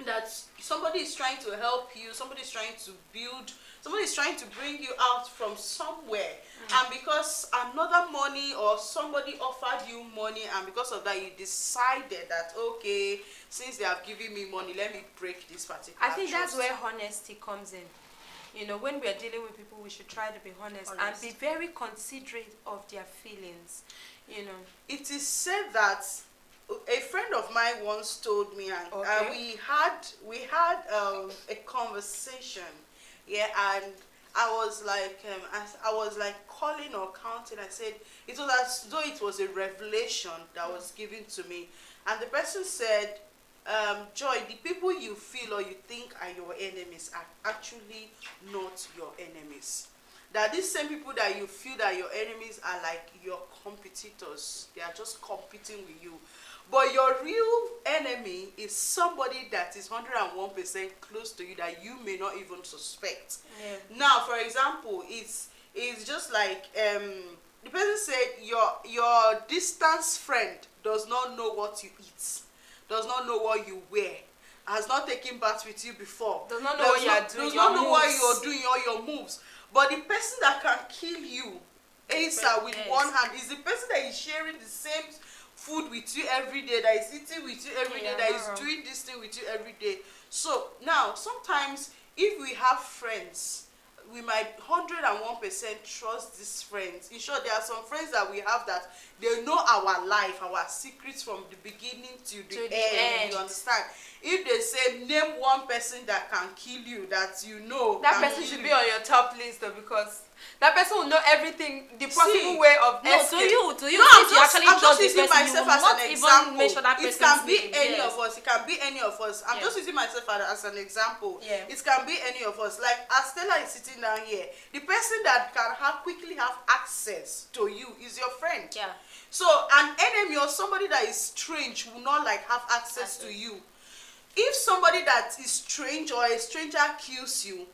that somebody is trying to help you, somebody is trying to build, somebody is trying to bring you out from somewhere, and because another money or somebody offered you money, and because of that you decided that okay, since they have given me money, let me break this particular I think that's trust. where honesty comes in. You know, when we are dealing with people, we should try to be honest and be very considerate of their feelings. You know, It is said that a friend of mine once told me, and Okay. we had a conversation, yeah, and I was like calling or counting. I said it was as though it was a revelation that was given to me, and the person said, Joy, the people you feel or you think are your enemies are actually not your enemies. That these same people that you feel that your enemies are like your competitors. They are just competing with you. But your real enemy is somebody that is 101% close to you that you may not even suspect. Yeah. Now, for example, it's just like the person said your distance friend does not know what you eat, does not know what you wear, has not taken bath with you before, Does not know what you are doing, does not your know what moves. you're doing, all your moves. But the person that can kill you ASAP with Yes. one hand is the person that is sharing the same food with you every day, that is eating with you every day, that is doing this thing with you every day. So now sometimes if we have friends, we might 101% trust these friends. In short, there are some friends that we have that they know our life, our secrets from the beginning to the end. You understand? If they say name one person that can kill you, that you know, that can person kill should you. be on your top list though, because that person will know everything, the possible way of No, escape. to you, No, since you actually I'm trust just this using person, you myself will as not an even example. mention that It person's can be name. any Yes. of us. It can be any of us. I'm Yeah. just using myself as an example. Yeah. It can be any of us. Like as Stella is sitting down here, the person that can quickly have access to you is your friend. Yeah. So an enemy or somebody that is strange will not like have access to you. If somebody that is strange or a stranger kills you,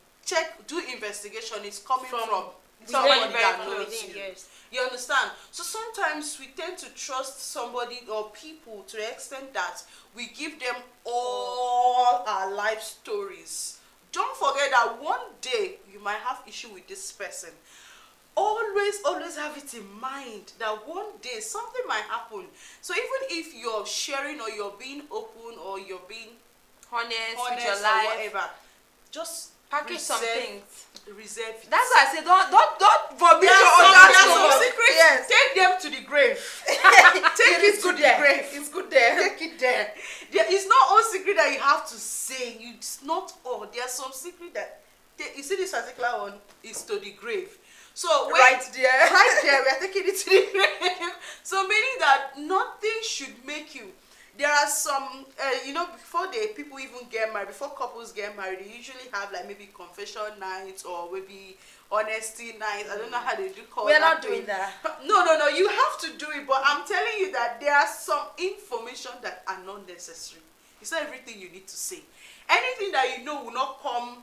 do investigation. It's coming from somebody very that close. knows you. Yes. You understand? So sometimes we tend to trust somebody or people to the extent that we give them all our life stories. Don't forget that one day you might have issue with this person. Always have it in mind that one day something might happen. So even if you're sharing or you're being open or you're being honest with honest your or life, whatever, just package some things. Reserve it. That's why I say don't vomit There your are own some secrets. Yes. Take them to the grave. Take it to the there. grave. It's good there. Take it there. It's not all secret that you have to say. It's not all. There are some secret that you see. This particular one is to the grave. So Right there. right there, we are taking it to the grave. So meaning that nothing should make you. There are some, before people even get married, before couples get married, they usually have like maybe confession nights or maybe honesty nights. I don't know how they do call We're that not thing. doing that. No. You have to do it, but I'm telling you that there are some information that are not necessary. It's not everything you need to say. Anything that you know will not come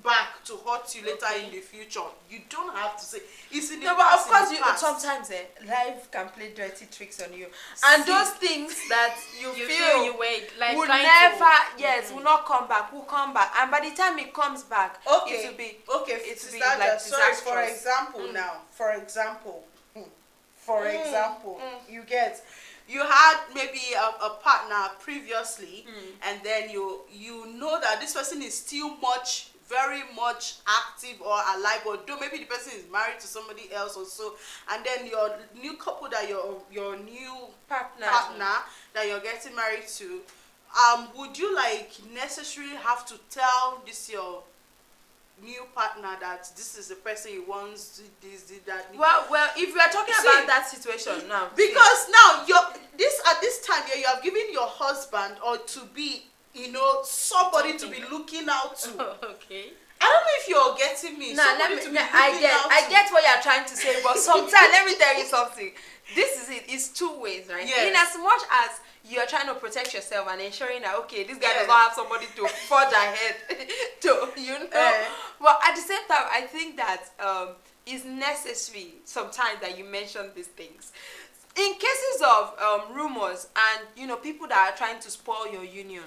back to hurt you later in the future, you don't have to say. It's in the No, but past, of course, in the past. sometimes life can play dirty tricks on you, and those things that you feel you were like will trying never, to, will not come back. Will come back, and by the time it comes back, Okay. it will be Okay, it will be Sister like Aja, sorry, for disastrous. example now, for example, you get, you had maybe a partner previously, and then you know that this person is still very much active or alive, or though maybe the person is married to somebody else or so, and then your new couple that your new partner. that you're getting married to, would you like necessarily have to tell this your new partner that this is the person you want, this, that? Well, if we are talking See, about that situation now, because now at this time you have given your husband or to be, somebody to be looking out to. Okay. I don't know if you're getting me. Now, Somebody to be looking I out get what you're trying to say, but sometimes let me tell you something. This is it. It's two ways, right? Yes. In as much as you're trying to protect yourself and ensuring that this guy Yes. does not have somebody to forge ahead to, But at the same time, I think that it's necessary sometimes that you mention these things. In cases of rumors and people that are trying to spoil your union.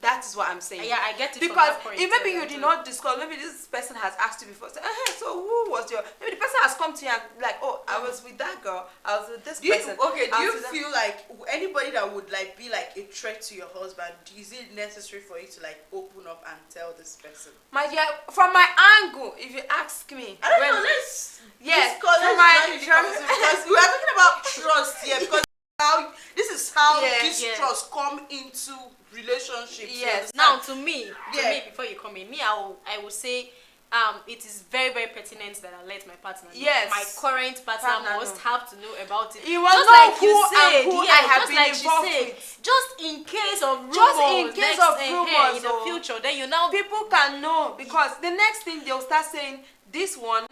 That is what I'm saying. Yeah, I get it. Because from that point, if maybe you did not discuss, maybe this person has asked you before, say, so who was maybe the person has come to you and like, I was with that girl, I was with this person. Do you feel like anybody that would like be like a threat to your husband, is it necessary for you to like open up and tell this person? My dear, from my angle, if you ask me, I don't know, let's yes, because we are talking about trust here, because this is how this trust come into relationships. Yes. Now to me, before you come in, I will say it is very, very pertinent that I let my partner know. Yes. My current partner must have to know about it. He will just know like you who said, and who I have just been like involved she said, with. just in case of rumors, rumors in the future, then you now people can know, because the next thing they'll start saying, this one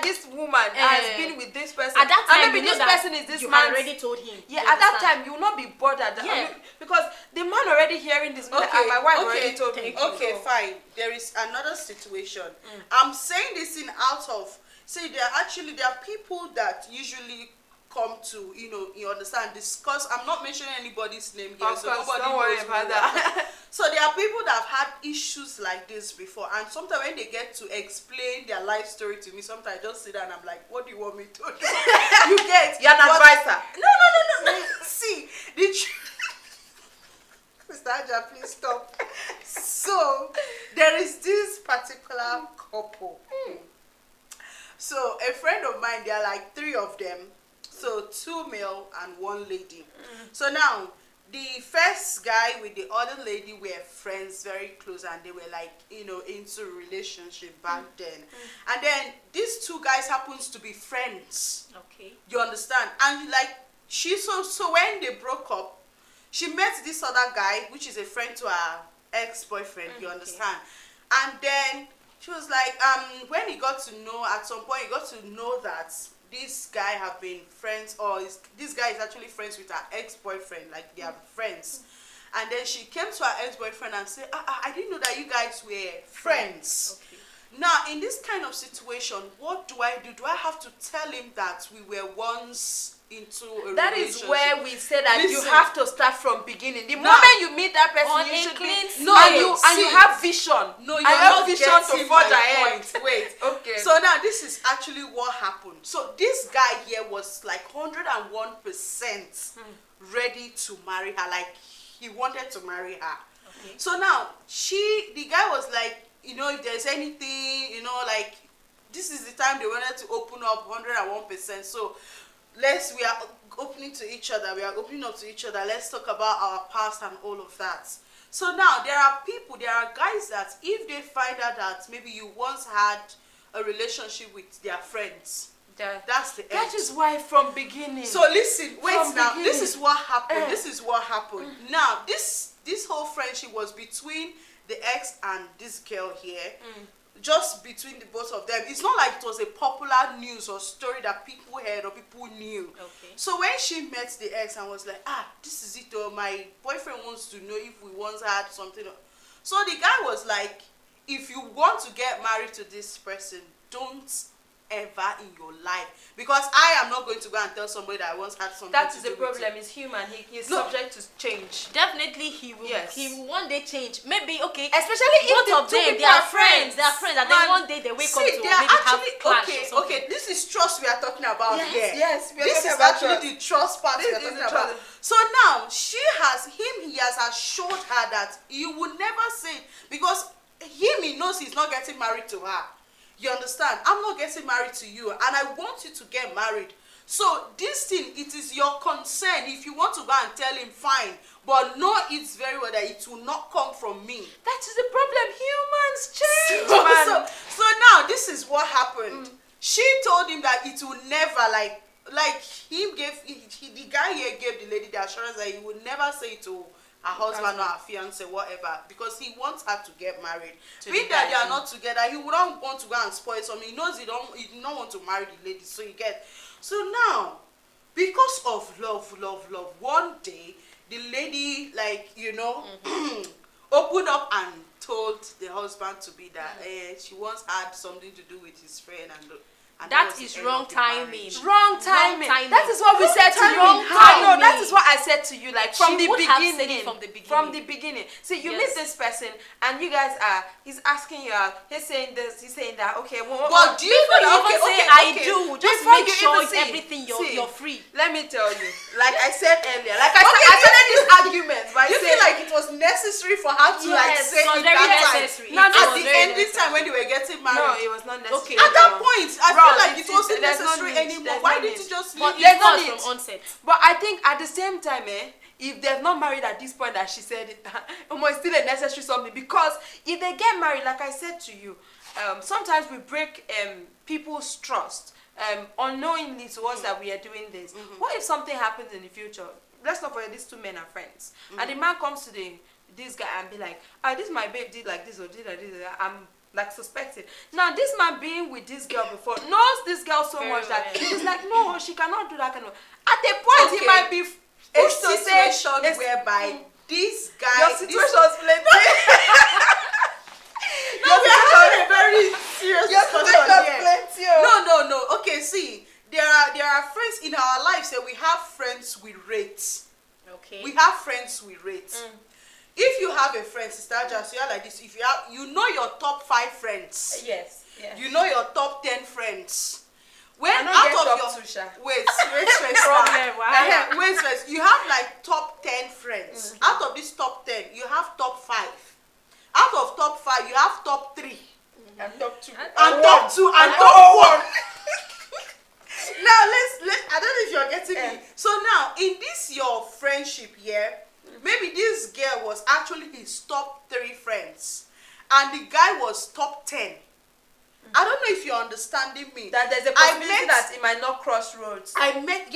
this woman has been with this person. At that time, and maybe this person is this you man. already told him. Yeah, at that time you will not be bothered. Yeah. Because the man already hearing this. Okay, my wife already told me. Okay, fine. There is another situation. I'm saying this in out of. See, there are people that usually come to, you understand, discuss. I'm not mentioning anybody's name here, Of so course, nobody don't worry knows about who that. So there are people that have had issues like this before, and sometimes when they get to explain their life story to me, sometimes I just sit there and I'm like, what do you want me to do? You get? You're an advisor. No. See, the Mr. Aja, please stop. So there is this particular couple. So a friend of mine, there are like 3 of them. So 2 male and 1 lady. So now the first guy with the other lady were friends, very close, and they were like, into a relationship back then. And then these 2 guys happens to be friends. Okay. You understand? And like so when they broke up, she met this other guy, which is a friend to her ex-boyfriend. You understand? And then she was like, when he got to know, at some point he got to know that this guy have been friends, or this guy is actually friends with her ex-boyfriend, like they are friends. And then she came to her ex-boyfriend and said, I didn't know that you guys were friends. Okay. Now, in this kind of situation, what do I do? Do I have to tell him that we were once into a That relationship? is where we say that you Listen. have to start from beginning. The Now, moment you meet that person, on you a should clean be, slate. and you have vision. No, you're I have not vision getting to forge my ahead. point. Wait. Okay. So now this is actually what happened. So this guy here was like 101% ready to marry her. Like he wanted to marry her. Okay. So now the guy was like, if there's anything, like this is the time they wanted to open up 101%. So we are opening to each other. We are opening up to each other. Let's talk about our past and all of that. So now there are guys that if they find out that maybe you once had a relationship with their friends, that's the end. That is why from beginning. So listen, wait now. beginning. This is what happened. This is what happened. Now this whole friendship was between the ex and this girl here. just between the both of them. It's not like it was a popular news or story that people heard or people knew. Okay. So when she met the ex and was like, this is it, or my boyfriend wants to know if we once had something. So the guy was like, if you want to get married to this person, don't ever in your life, because I am not going to go and tell somebody that I once had something. That to is do the with problem. it. He's human. He is No. subject to change. Definitely he will. Yes. He will one day change. Maybe okay. Especially if both the of two them, people they are are friends. They are friends, and then Man, one day they wake up see, to they are maybe actually have clash or okay. something. Okay, this is trust we are talking about Yes, here. yes, we are This talking is about actually trust. the trust part This we are is talking the about. trust. So now he has assured her that he would never say, because he knows he's not getting married to her. You understand? I'm not getting married to you, and I want you to get married. So this thing, it is your concern. If you want to go and tell him, fine, but know it's very well that it will not come from me. That is the problem. Humans change, So, man. so now this is what happened. She told him that it will never, like the guy here gave the lady the assurance that he would never say it to her husband or her fiance, whatever, because he wants her to get married. To Being the that guy, they are not together, he wouldn't want to go and spoil something. He knows he don't want to marry the lady, so you get. So now, because of love, one day the lady, opened up and told the husband to be that she once had something to do with his friend, and That was the is end wrong of the timing. marriage. Wrong timing. timing. That is what we said to you. timing. No, that is what I said to you. Like from She the would have said beginning. it from the beginning. From the beginning. See, you meet Yes. this person, and you guys are. He's asking you out. He's saying this. He's saying that. Okay. But do you Before you know? even say Okay, I okay. do, just Before make you sure even it's see- everything see, you're free. Let me tell you. Like I said earlier. Like I started this argument by You saying feel like it was necessary for her to Yes, say it was it very that necessary. time? It At was the very ending time when they were getting married. no, it was not necessary. Okay. At that point, I Bro, feel like it it's- wasn't there's no necessary need. anymore. There's Why no didn't need. you just But leave it it? There's no was need. from onset. But I think at the same time, if they're not married at this point that she said it, it's still a necessary something. Because if they get married, like I said to you, sometimes we break people's trust unknowingly to us that we are doing this. What if something happens in the future? Let's not forget these two men are friends. And the man comes to this guy and be like, this my babe did like this or did like this. I'm like suspecting. Now this man being with this girl before knows this girl so Very much that well. he's like, no, she cannot do that kind of. At a point, Okay. he might be A pushed to say, situation it's- whereby this guy, your situation is plenty. no, we are having a very serious Your discussion situation is here. plenty. Oh. No. Okay, see, there are friends in our lives that we have friends we rate. Okay. We have friends we rate. If you have a friend, Sister Just, you are like this. If you know your top 5 friends. Yes. Yes. You know your top 10 friends. When I don't out get of top your 2, Sha. wait first. Problem, why? Wait first. You have like top 10 friends. Out of this top 10, you have top 5. Out of top 5, you have top 3. And top 2. And top 2 and top 1. Now let's I don't know if you're getting me. So now in this your friendship here, maybe this girl was actually his top 3 friends, and the guy was top 10. I don't know if you're understanding me. That there's a I possibility met- that it might not cross roads. I met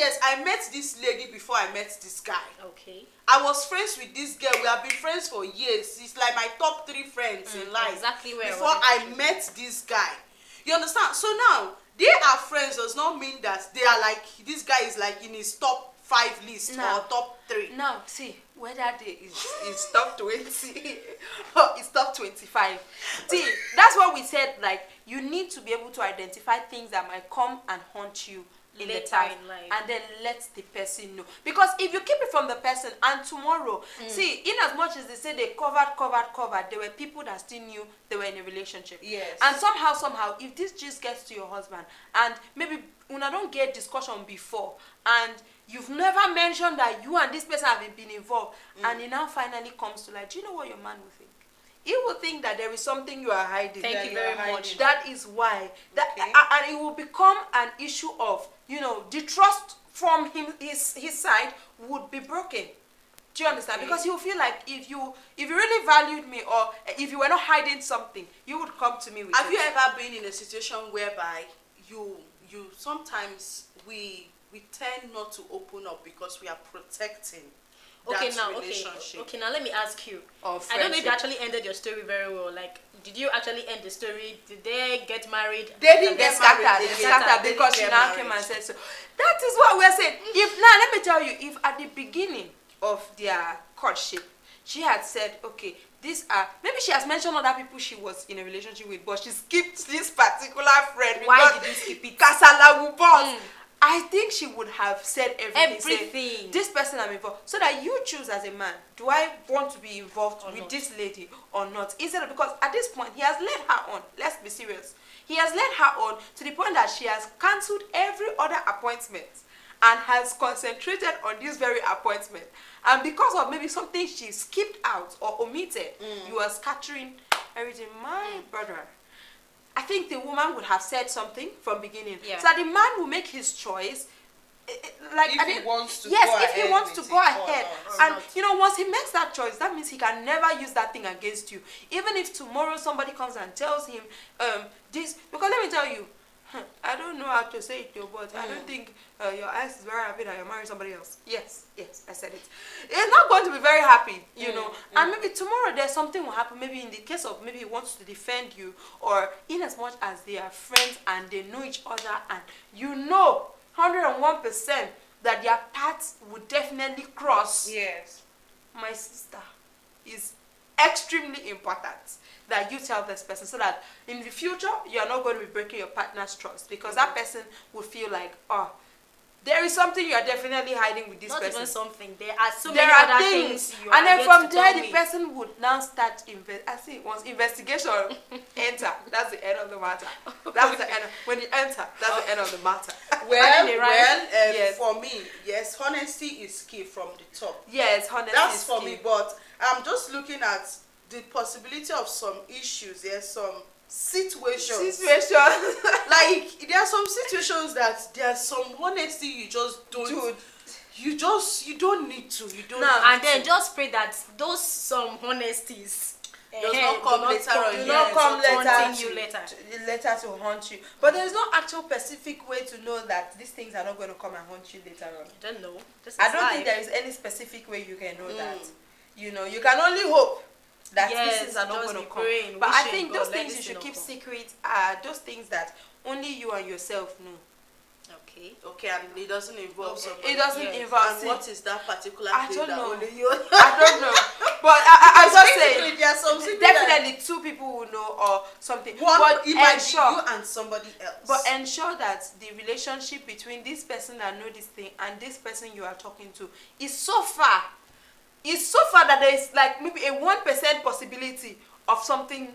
this lady before I met this guy. Okay. I was friends with this girl. We have been friends for years. It's like my top 3 friends in life. Exactly where I Before wanted I to met this guy. You understand? So now, they are friends does not mean that they are like, this guy is like in his top 5 list No. or top 3. Now, see, whether they is top 20 or it's top 25. See, that's what we said, like, you need to be able to identify things that might come and haunt you in the Later past, in life. and then let the person know. Because if you keep it from the person and tomorrow, see, in as much as they say they covered, there were people that still knew they were in a relationship. Yes. And somehow, if this just gets to your husband, and maybe when I don't get discussion before, and you've never mentioned that you and this person have been involved, and it now finally comes to like, do you know what your man will think? He will think that there is something you are hiding. Thank that you you very are hiding. much. That is why. That Okay. and it will become an issue of, the trust from his side would be broken. Do you understand? Okay. Because he will feel like if you really valued me, or if you were not hiding something, you would come to me with Have it. you ever been in a situation whereby you sometimes we tend not to open up because we are protecting? that now, relationship. okay, now let me ask you. Or I don't know if you friendship. actually ended your story very well. Like, did you actually end the story? Did they get married? They didn't They get scattered, scattered. they They scattered, scattered they because didn't she get now came married. and said so. That is what we're saying. If now let me tell you, if at the beginning of their courtship, she had said, okay, these are maybe she has mentioned other people she was in a relationship with, but she skipped this particular friend. Why because did you skip it? Kasala will boss. I think she would have said everything. Say, Everything. this person I'm involved, so that you choose as a man. Do I want to be involved Or with not. this lady or not? Instead of, because at this point he has led her on. Let's be serious. He has led her on to the point that she has cancelled every other appointment and has concentrated on this very appointment. And because of maybe something she skipped out or omitted, you are scattering everything. My brother, I think the woman would have said something from beginning. Yeah. So that the man will make his choice. Like If I he think- wants to yes, go if he ahead wants to with go it or ahead, not. and not. you know, once he makes that choice, that means he can never use that thing against you. Even if tomorrow somebody comes and tells him, this, because let me tell you, I don't know how to say it, though, but I don't think your ex is very happy that you're marrying somebody else. Yes, I said it. He's not going to be very happy, you know. And maybe tomorrow there's something will happen. Maybe in the case of maybe he wants to defend you, or in as much as they are friends and they know each other, and you know, 101% that their paths would definitely cross. Yes. My sister, is extremely important that you tell this person, so that in the future you are not going to be breaking your partner's trust, because that person will feel like, oh, there is something you are definitely hiding with this Not person. even something. There are so There many are other things, you and are then yet from to there tell the me. person would now start once investigation enter, that's the end of the matter. That's the end. When you enter, that's the end of the matter. Well, Imagine, right? Yes. for me, yes, honesty is key from the top. Yes, honestly, That's for me, but I'm just looking at the possibility of some issues. There's some situations. Like there are some situations that there's some honesty you just don't. Dude. You don't need to. You don't. Now, have And then to. just pray that those some honesties Does not come later on. do Yes, not come so later haunting you later. later to haunt you. But there is no actual specific way to know that these things are not going to come and haunt you later on. I don't know. This I is don't think life. there is any specific way you can know that. You know, you can only hope that Yes, these things are not just going to be come. praying, But I wishing think God, those let things you this should thing keep not come. secret are those things that only you and yourself know. Okay. Okay, and it doesn't involve somebody. It doesn't Yes. involve. And see, what is that particular I thing don't that know. only you? I don't know. But I was just Basically, saying, there are some secrets that- definitely two people will know or something. One, but it might be ensure. you and somebody else. But ensure that the relationship between this person that know this thing and this person you are talking to is so far. It's so far that there is like maybe a 1% possibility of something,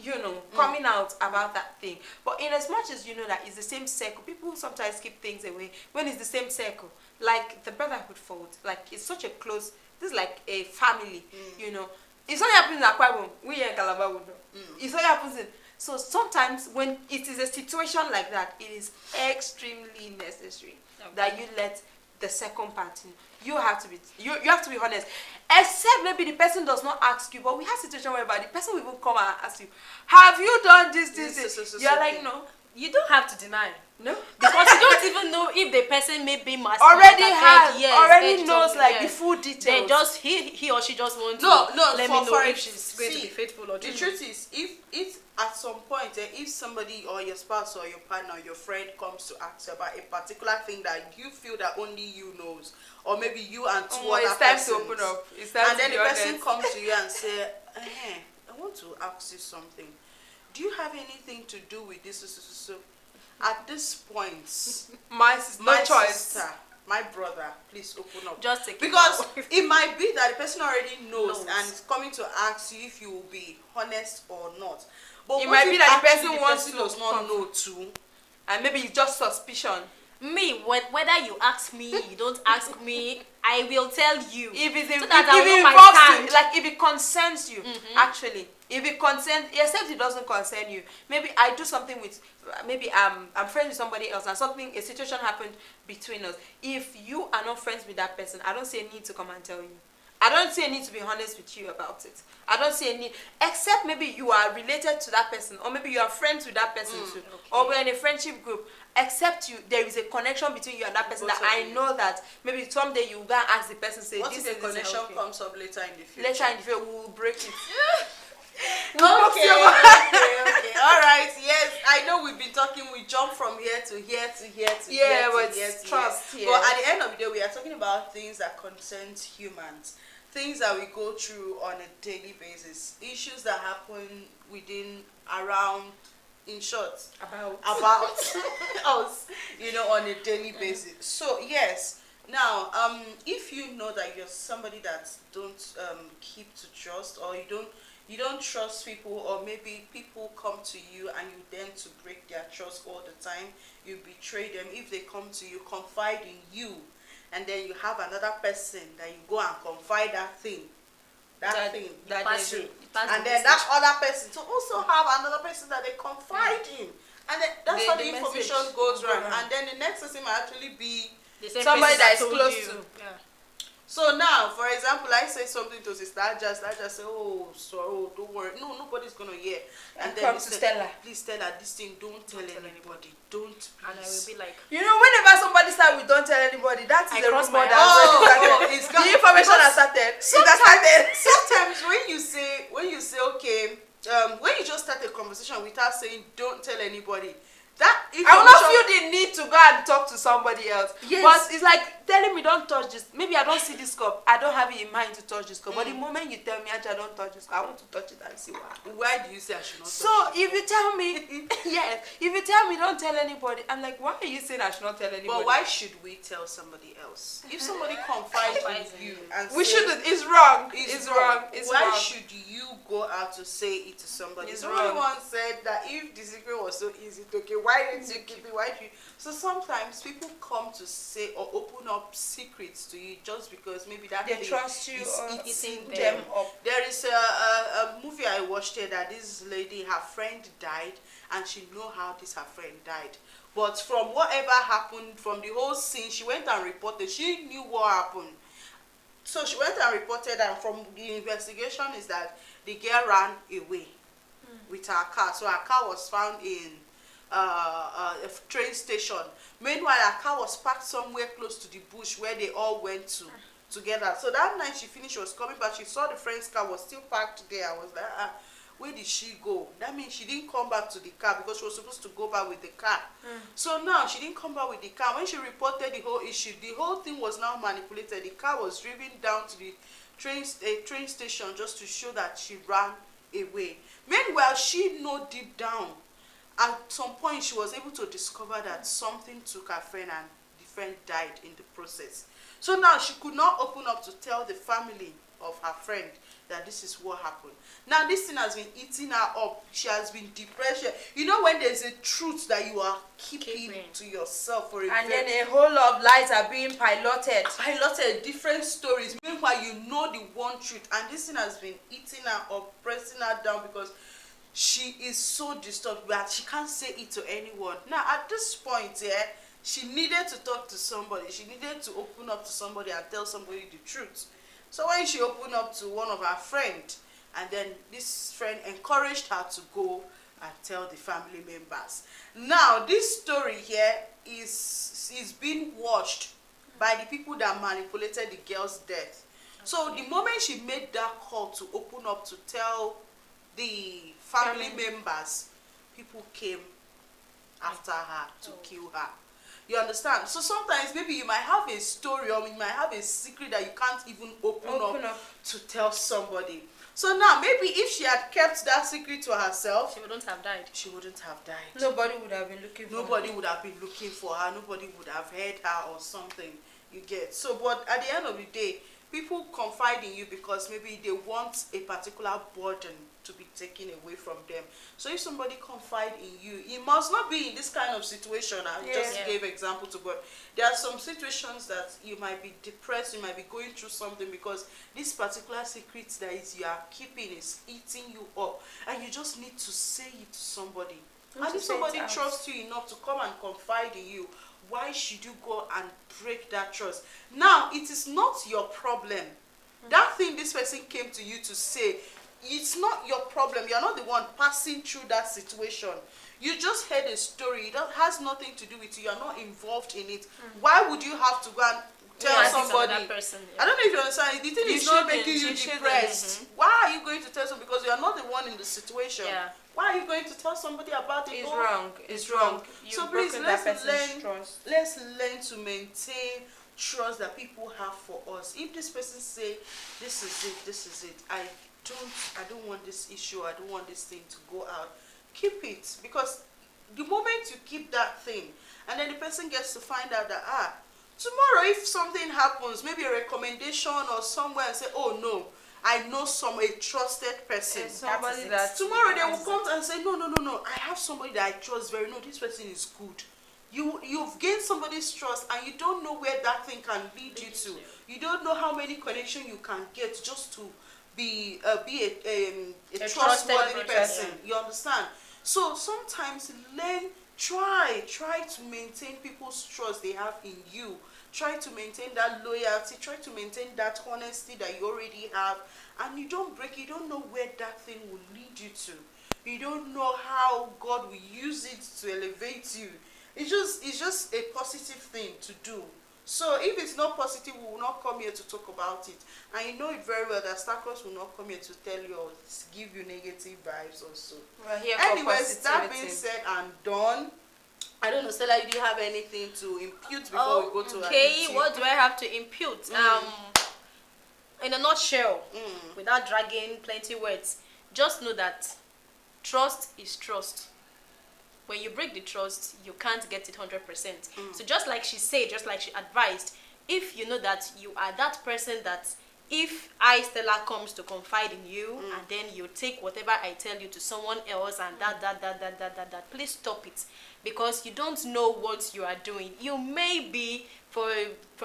you know, coming out about that thing. But in as much as you know that it's the same circle, people sometimes keep things away when it's the same circle. Like the brotherhood fold, like it's such a close. This is like a family, you know. It's only happens in Akwa Ibom. We here in Calabar would know. It's only happens in. So sometimes when it is a situation like that, it is extremely necessary that you let the second party. You have to be honest. Except maybe the person does not ask you, but we have situation whereby the person will even come and ask you, "Have you done this?" You're like, thing. no, You don't have to deny. no. Because you don't even know if the person may be Already knows like the yes. full details. Then just he or she just want No, to no, let me know for if it, she's going to see, be faithful or the not. truth is, if at some point, if somebody or your spouse or your partner or your friend comes to ask about a particular thing that you feel that only you knows, or maybe you and two Oh, other it's time persons, to open up. It's time and to then be the person honest. comes to you and say, I want to ask you something. Do you have anything to do with this? At this point, My choice. sister, my brother, please open up. Just take it Because out. it might be that the person already knows Knows. and is coming to ask you if you will be honest or not. But It what might if be that the actually person wants to does not come. know too? And maybe it's just suspicion. Me, whether you ask me, you don't ask me, I will tell you. If it's So that I if will it know my involves stand. you, like if it concerns you, actually, if it concerns, except it doesn't concern you. Maybe I do something with, maybe I'm friends with somebody else, and a situation happened between us. If you are not friends with that person, I don't see a need to come and tell you. I don't see a need to be honest with you about it. I don't see a need, except maybe you are related to that person, or maybe you are friends with that person too, or we're in a friendship group. Except there is a connection between you and that person, that I know that maybe someday you go and ask the person, say, What this if is the connection comes up later in the future? Later in the future, we will break it. Okay. All right. Yes, I know we've been talking. We jump from here to here to here to Yeah, here but to here to trust, here. yeah. But at the end of the day, we are talking about things that concerns humans, things that we go through on a daily basis, issues that happen within, around, in short, About us, on a daily basis. So yes. Now, if you know that you're somebody that don't keep to trust, or you don't trust people, or maybe people come to you and you tend to break their trust all the time, you betray them. If they come to you, confide in you, and then you have another person that you go and confide that thing that thing they pass do. you pass and the then message. that other person to also have another person that they confide in, and then that's how the information message goes go around, around. and then the next person might actually be The same Somebody person that is told close you. to. Yeah. So now, for example, I say something to sister, I just say, oh, sorry, oh, don't worry. No, nobody's gonna hear. And then come to listen, Stella. please tell her this thing. Don't tell anybody. Don't. And I will Please. be like, You know, whenever somebody starts with "don't tell anybody," that is I a cross rumor my that eyes. already It's started. got- The information because has started. It has started. Sometimes when you say okay, when you just start a conversation without saying don't tell anybody, that I will not information- feel the need to go and talk to somebody else. Yes. But it's like telling me, don't touch this. Maybe I don't see this cup. I don't have it in mind to touch this cup. But the moment you tell me, actually, don't touch this cup, I want to touch it and see what happens. Why do you say I should not? So if you tell me, yes, if you tell me don't tell anybody, I'm like, why are you saying I should not tell anybody? But why should we tell somebody else? If somebody confides in you and We say, shouldn't. It's wrong. It's It's wrong. It's why wrong. should you go out to say it to somebody? It's Somebody wrong. once said that if the secret was so easy to keep, why didn't you keep it? Why do you? So sometimes people come to say or open up secrets to you just because maybe that They thing trust you is or eating eating them them up. There is a movie I watched here that this lady, her friend died, and she know how this her friend died. But from whatever happened, from the whole scene, she went and reported. She knew what happened. So she went and reported, and from the investigation is that the girl ran away with her car. So her car was found in a train station. Meanwhile, her car was parked somewhere close to the bush where they all went to together. So that night she finished, she was coming back, she saw the friend's car was still parked there. I was like, where did she go? That means she didn't come back to the car because she was supposed to go back with the car. So now she didn't come back with the car. When she reported the whole issue, the whole thing was now manipulated. The car was driven down to the train station just to show that she ran away. Meanwhile, she knew deep down, at some point she was able to discover that something took her friend and the friend died in the process. So now she could not open up to tell the family of her friend that this is what happened. Now this thing has been eating her up. She has been depressed. You know when there's a truth that you are keeping to yourself for a And very then a whole lot of lies are being piloted. piloted different stories. Meanwhile, you know the one truth, and this thing has been eating her up, pressing her down because she is so disturbed that she can't say it to anyone. Now at this point, she needed to talk to somebody. She needed to open up to somebody and tell somebody the truth. So when she opened up to one of her friends, and then this friend encouraged her to go and tell the family members. Now this story here is being watched by the people that manipulated the girl's death. So the moment she made that call to open up to tell the family members, people came after her to kill her. You understand? So sometimes maybe you might have a story or you might have a secret that you can't even open up to tell somebody. So now maybe if she had kept that secret to herself, she wouldn't have died. she wouldn't have died. Nobody would have been looking for Nobody would have been looking for her. Nobody would have heard her or something. You get? So, but at the end of the day, people confide in you because maybe they want a particular burden to be taken away from them. So if somebody confide in you, it must not be in this kind of situation. I just gave example to, but there are some situations that you might be depressed, you might be going through something because this particular secret that is you are keeping is eating you up, and you just need to say it to somebody. And if somebody trusts you enough to come and confide in you, why should you go and break that trust? Now, it is not your problem That thing this person came to you to say, it's not your problem. You're not the one passing through that situation. You just heard a story. It has nothing to do with you. You're not involved in it. Why would you have to go and tell somebody? Person, I don't know if you understand. The thing is not making you depressed. Why are you going to tell someone? Because you are not the one in the situation. Yeah. Why are you going to tell somebody about it? It's Oh, wrong. It's wrong. So please, let's learn. Trust. Let's learn to maintain trust that people have for us. If this person say, this is it, I don't want this issue, I don't want this thing to go out, keep it. Because the moment you keep that thing, and then the person gets to find out that, tomorrow if something happens, maybe a recommendation or somewhere, and say, oh no, I know a trusted person. Somebody that tomorrow they will come and say, no, I have somebody that I trust very, no, this person is good. You've gained somebody's trust, and you don't know where that thing can lead you to. You don't know how many connections you can get just to be a trustworthy person. You understand? So sometimes try to maintain people's trust they have in you. Try to maintain that loyalty. Try to maintain that honesty that you already have, and you don't break. You don't know where that thing will lead you to. You don't know how God will use it to elevate you. It's just a positive thing to do. So if it's not positive, we will not come here to talk about it. And you know it very well that Starcross will not come here to tell you or give you negative vibes also. We're here Anyways, that being said and done, I don't know, Stella, do you have anything to impute before we go to Okay, what do I have to impute? In a nutshell, without dragging plenty words, just know that trust is trust. When you break the trust, you can't get it 100%. So just like she said, just like she advised, if you know that you are that person that if Stella comes to confide in you and then you take whatever I tell you to someone else and that, please stop it. Because you don't know what you are doing. You may be,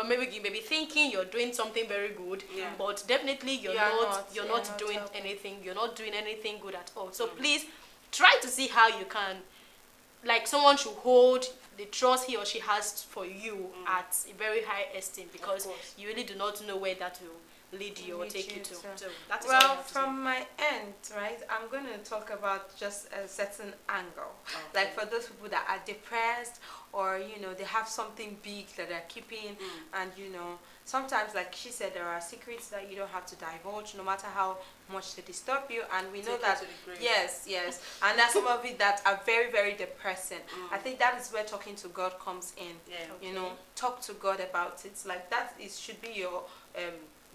maybe you may be thinking you're doing something very good, but definitely you're not doing anything. You're not doing anything good at all. So please try to see how you can, like someone should hold the trust he or she has for you at a very high esteem, because you really do not know where that will lead you or take you to. So that is well, from my end, right, I'm going to talk about just a certain angle. Like for those people that are depressed, or they have something big that they're keeping, and sometimes, like she said, there are secrets that you don't have to divulge, no matter how much they disturb you. And we know that, yes, and there's some of it that are very, very depressing. I think that is where talking to God comes in. Talk to God about it. Like that should be your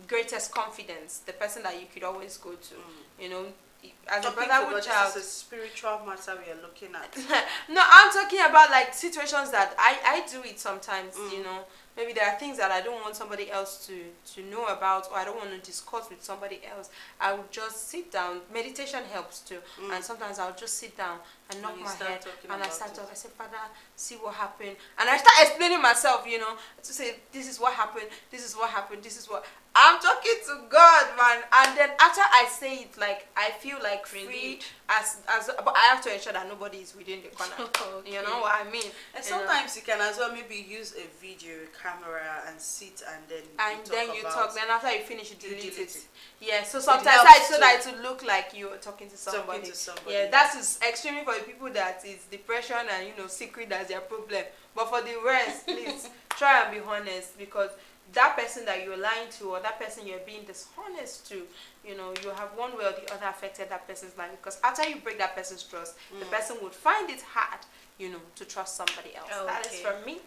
greatest confidence, the person that you could always go to. As a brotherhood child, this is a spiritual matter we are looking at. No, I'm talking about like situations that I do it sometimes. Maybe there are things that I don't want somebody else to know about, or I don't want to discuss with somebody else. I will just sit down. Meditation helps too, and sometimes I'll just sit down and knock my head, and I start talking. I say, Father, see what happened, and I start explaining myself. To say this is what happened, this is what happened, this is what. I'm talking to God, man, and then after I say it, like I feel like free, but I have to ensure that nobody is within the corner. You know what I mean? And sometimes you can as well maybe use a video camera and sit and then you talk. Then after you finish, you delete it. Yeah. So sometimes so that it will look like you're talking to somebody. Yeah, that is extremely for the people that is depression and secret that's their problem. But for the rest, please try and be honest, because that person that you're lying to, or that person you're being dishonest to, you have one way or the other affected that person's life. Because after you break that person's trust, the person would find it hard, to trust somebody else. That is from me.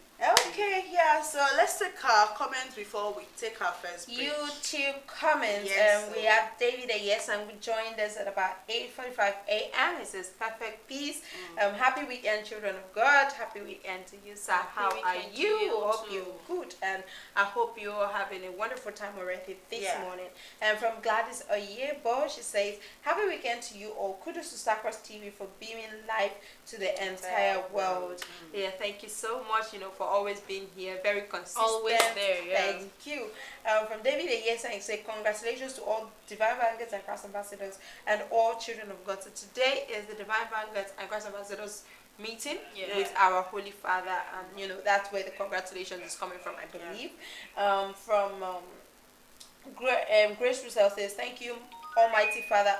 Okay, yeah, so let's take our comments before we take our first break. YouTube comments. Yes, we have David and we joined us at about 8:45 a.m. It says perfect peace. Happy weekend, children of God. Happy weekend to you, sir. How are you? Hope you're good, and I hope you're having a wonderful time already this morning. And from Gladys Oyebo, she says, happy weekend to you all. Kudos to Starcross TV for beaming live to the entire world. Yeah, thank you so much, for always being here, very consistent. Always there, Thank you. From David I say congratulations to all Divine Vanguards and Christ Ambassadors and all children of God. So today is the Divine Vanguards and Christ Ambassadors meeting with our Holy Father, and that's where the congratulations is coming from, I believe. From Grace Russell says, "Thank you, Almighty Father,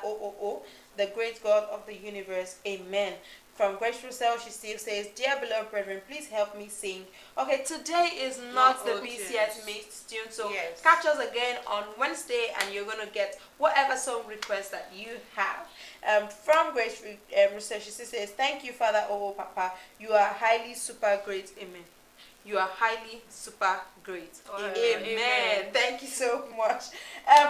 the great God of the universe. Amen." From Grace Russell, she still says, "Dear beloved brethren, please help me sing." Okay, today is not the old BCS tunes. mixed tune, so Yes. catch us again on Wednesday, and you're gonna get whatever song request that you have. From Grace Russell, she still says, "Thank you, Father, Papa. You are highly super great. Amen." You are highly super great. Amen. Thank you so much.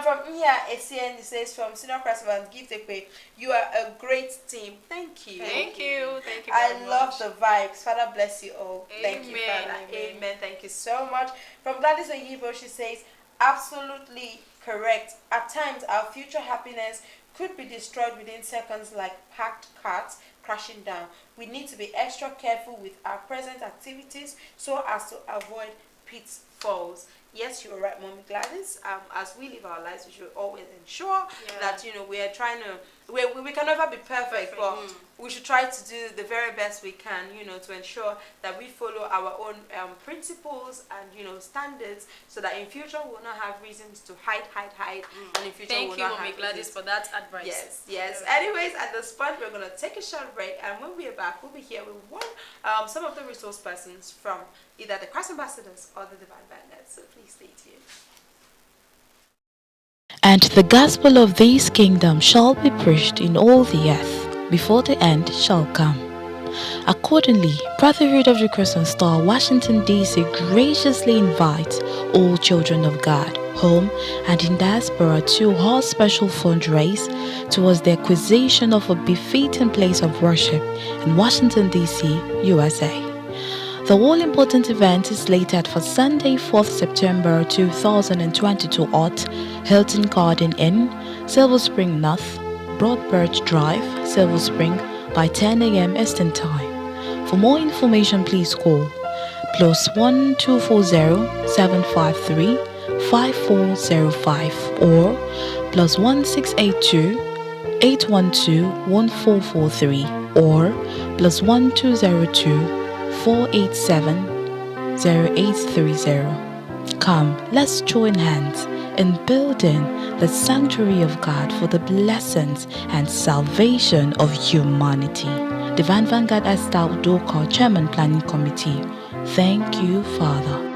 From Mia Essien, it says, "From Senior Christ and Give Take Pay, you are a great team." Thank you. Thank you. Thank you I very love much. the vibes. Father bless you all. Thank you, Amen, Father. amen. Amen. Thank you so much. From Gladys Oyibo, she says, "Absolutely correct. At times, our future happiness could be destroyed within seconds like packed carts crashing down. We need to be extra careful with our present activities so as to avoid pitfalls." Yes, you're right, Mommy Gladys. As we live our lives, we should always ensure that we are trying to. We can never be perfect, but we should try to do the very best we can, to ensure that we follow our own principles and standards, so that in future we'll not have reasons to hide, and in future Thank we'll you, not Mommy have Gladys, reasons. for that advice. Yes. Anyways, at this point, we're going to take a short break, and when we are back, we'll be here with some of the resource persons from either the Christ Ambassadors or the Divine Bandits. So please stay tuned. And the gospel of this kingdom shall be preached in all the earth before the end shall come. Accordingly, Brotherhood of the Crescent Star, Washington, D.C. graciously invites all children of God, home and in diaspora, to hold special fundraise towards the acquisition of a befitting place of worship in Washington, D.C., USA. The all-important event is slated for Sunday, 4th September 2022 at Hilton Garden Inn, Silver Spring North, Broadbirch Drive, Silver Spring, by 10 a.m. Eastern Time. For more information, please call +1 240 753 5405 or +1 682 812 1443 or +1 202 487 0830. Come, let's join hands in building the sanctuary of God for the blessings and salvation of humanity. Divine Vanguard Esther Udoka, Chairman Planning Committee. Thank you, Father.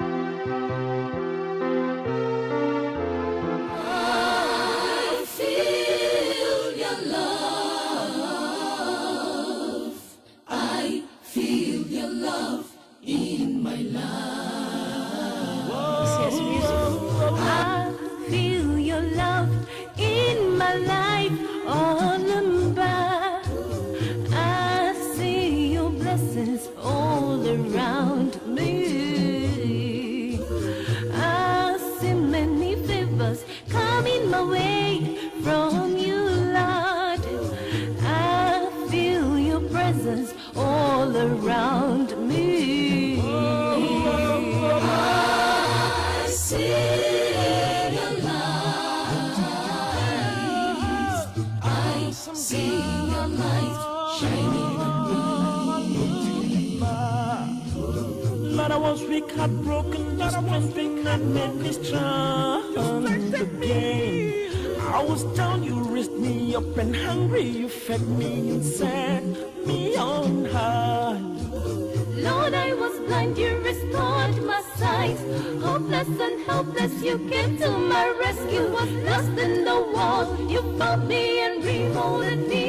But I was weak, heartbroken, your strength had made me strong again. I was down, you raised me up, and hungry, you fed me and set me on high. Lord, I was blind, you restored my sight. Hopeless and helpless, you came to my rescue. Was lost in the world, you found me and remolded me.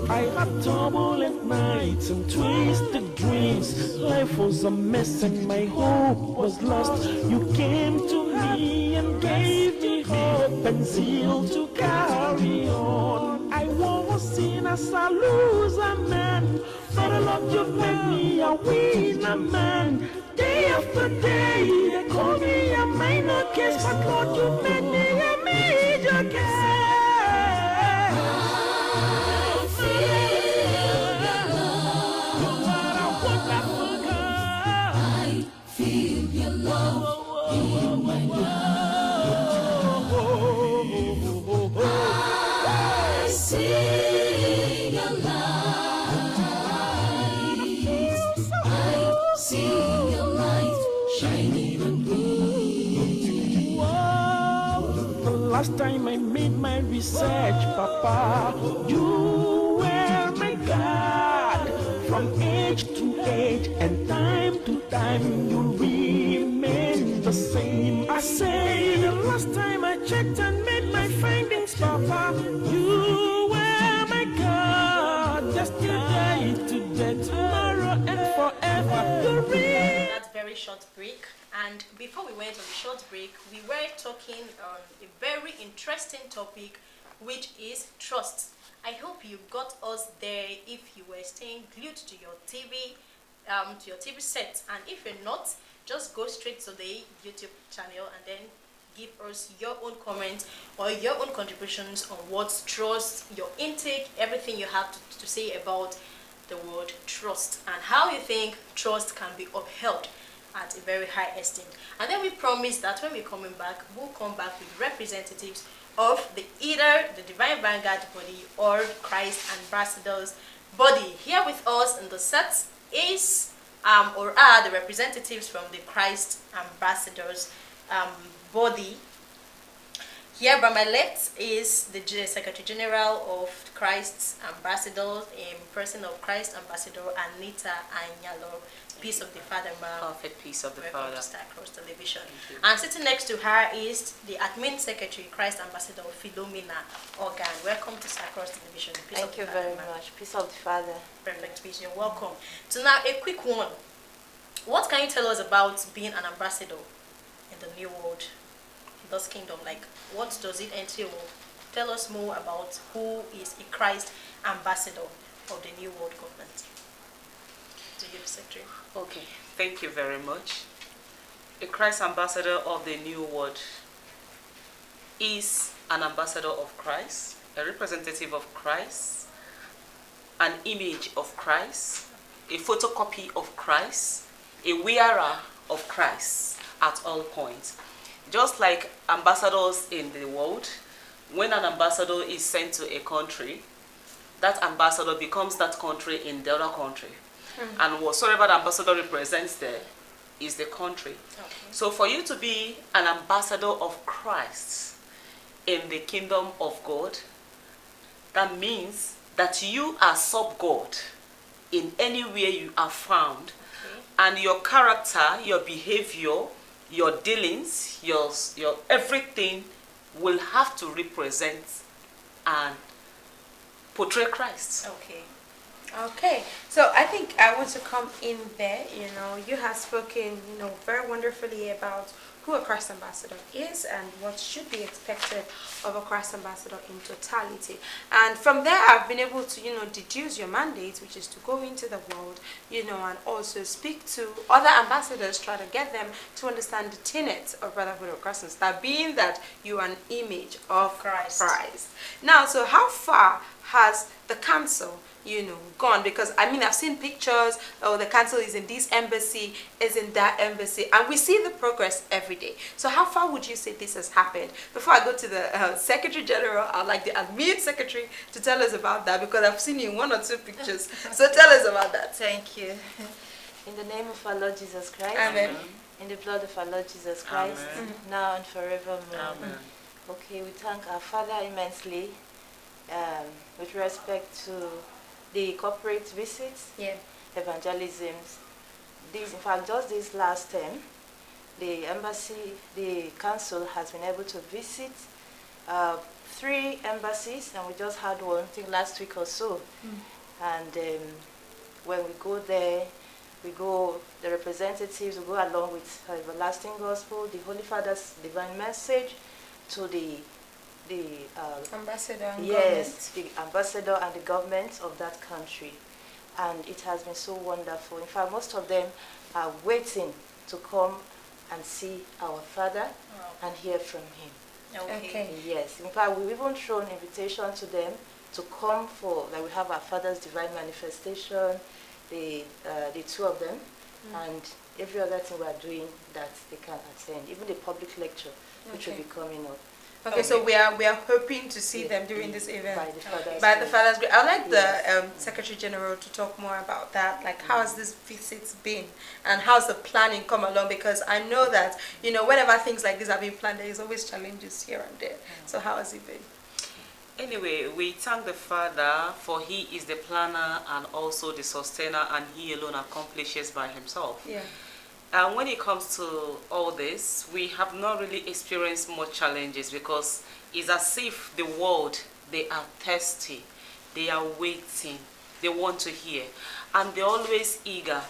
I had turbulent nights and twisted dreams. Life was a mess and my hope was lost. You came to me and gave me hope and zeal to carry on. I was seen as a loser man, but Lord, you made me a winner man. Day after day, they call me a minor case, but Lord, you made me a man. Feel your love in my love. I see your light. I see your light shining on me. The last time I made my research, Papa, you were my God. From age to age and time to time, you remain the same. I say the last time I checked and made my findings, Papa, you were my God. Yesterday, today, tomorrow, and forever. That's very short break. And before we went on the short break, we were talking on a very interesting topic, which is trust. I hope you got us there if you were staying glued to your TV set. And if you're not, just go straight to the YouTube channel and then give us your own comments or your own contributions on what trust, your intake, everything you have to say about the word trust and how you think trust can be upheld at a very high esteem. And then we promise that when we're coming back, we'll come back with representatives of either the Divine Vanguard body or Christ Ambassadors body. Here with us in the set is or are the representatives from the Christ Ambassadors body. Here by my left is the Secretary General of Christ's Ambassadors in person of Christ Ambassador Anita Anyalo. Peace of the Father, ma'am. Perfect peace of the Welcome Father. to Star Cross Television. And sitting next to her is the Admin Secretary, Christ Ambassador Philomena Organ. Welcome to Star Cross Television. Peace of Thank the you Father, very ma'am. much. Peace of the Father. Perfect peace. You're welcome. So now a quick one. What can you tell us about being an ambassador in the New World, in this kingdom? Like, what does it entail? Tell us more about who is a Christ Ambassador of the New World Government. To you, Secretary. Okay, thank you very much. A Christ Ambassador of the New World is an ambassador of Christ, a representative of Christ, an image of Christ, a photocopy of Christ, a wearer of Christ at all points. Just like ambassadors in the world, when an ambassador is sent to a country, that ambassador becomes that country in the other country. And whatsoever the ambassador represents there is the country. Okay. So for you to be an ambassador of Christ in the kingdom of God, that means that you are sub-God in anywhere you are found. Okay. And your character, your behavior, your dealings, your everything will have to represent and portray Christ. Okay. Okay, so I think I want to come in there. You know, you have spoken, very wonderfully about who a Christ ambassador is and what should be expected of a Christ ambassador in totality. And from there, I've been able to, deduce your mandate, which is to go into the world, and also speak to other ambassadors, try to get them to understand the tenets of brotherhood of Christ, that being that you are an image of Christ. Now, so how far has the council gone? Because I've seen pictures. Oh, the council is in this embassy, is in that embassy, and we see the progress every day. So how far would you say this has happened? Before I go to the Secretary General, I'd like the Admin Secretary to tell us about that, because I've seen you in one or two pictures. So tell us about that. Thank you. In the name of our Lord Jesus Christ. Amen. In the blood of our Lord Jesus Christ. Amen. Now and forevermore. Amen. Okay, we thank our Father immensely with respect to the corporate visits, evangelisms. In fact, just this last term, the council has been able to visit 3 embassies, and we just had one, I think last week or so. And when we go there, the representatives will go along with everlasting gospel, the Holy Father's divine message to the Ambassador and yes, the ambassador and the government of that country. And it has been so wonderful. In fact, most of them are waiting to come and see our Father and hear from him. Okay. Yes, in fact, we've even thrown invitation to them to come for, like we have our Father's divine manifestation, the 2 of them, and every other thing we are doing that they can attend, even the public lecture, which will be coming up. Okay, so we are hoping to see them during this event. By the Father's Grace. I'd like the Secretary General to talk more about that. Like, how has this visit been, and how's the planning come along? Because I know that whenever things like this are being planned, there is always challenges here and there. So how has it been? Anyway, we thank the Father, for He is the planner and also the sustainer, and He alone accomplishes by Himself. Yeah. And when it comes to all this, we have not really experienced much challenges, because it's as if the world, they are thirsty, they are waiting, they want to hear, and they're always eager,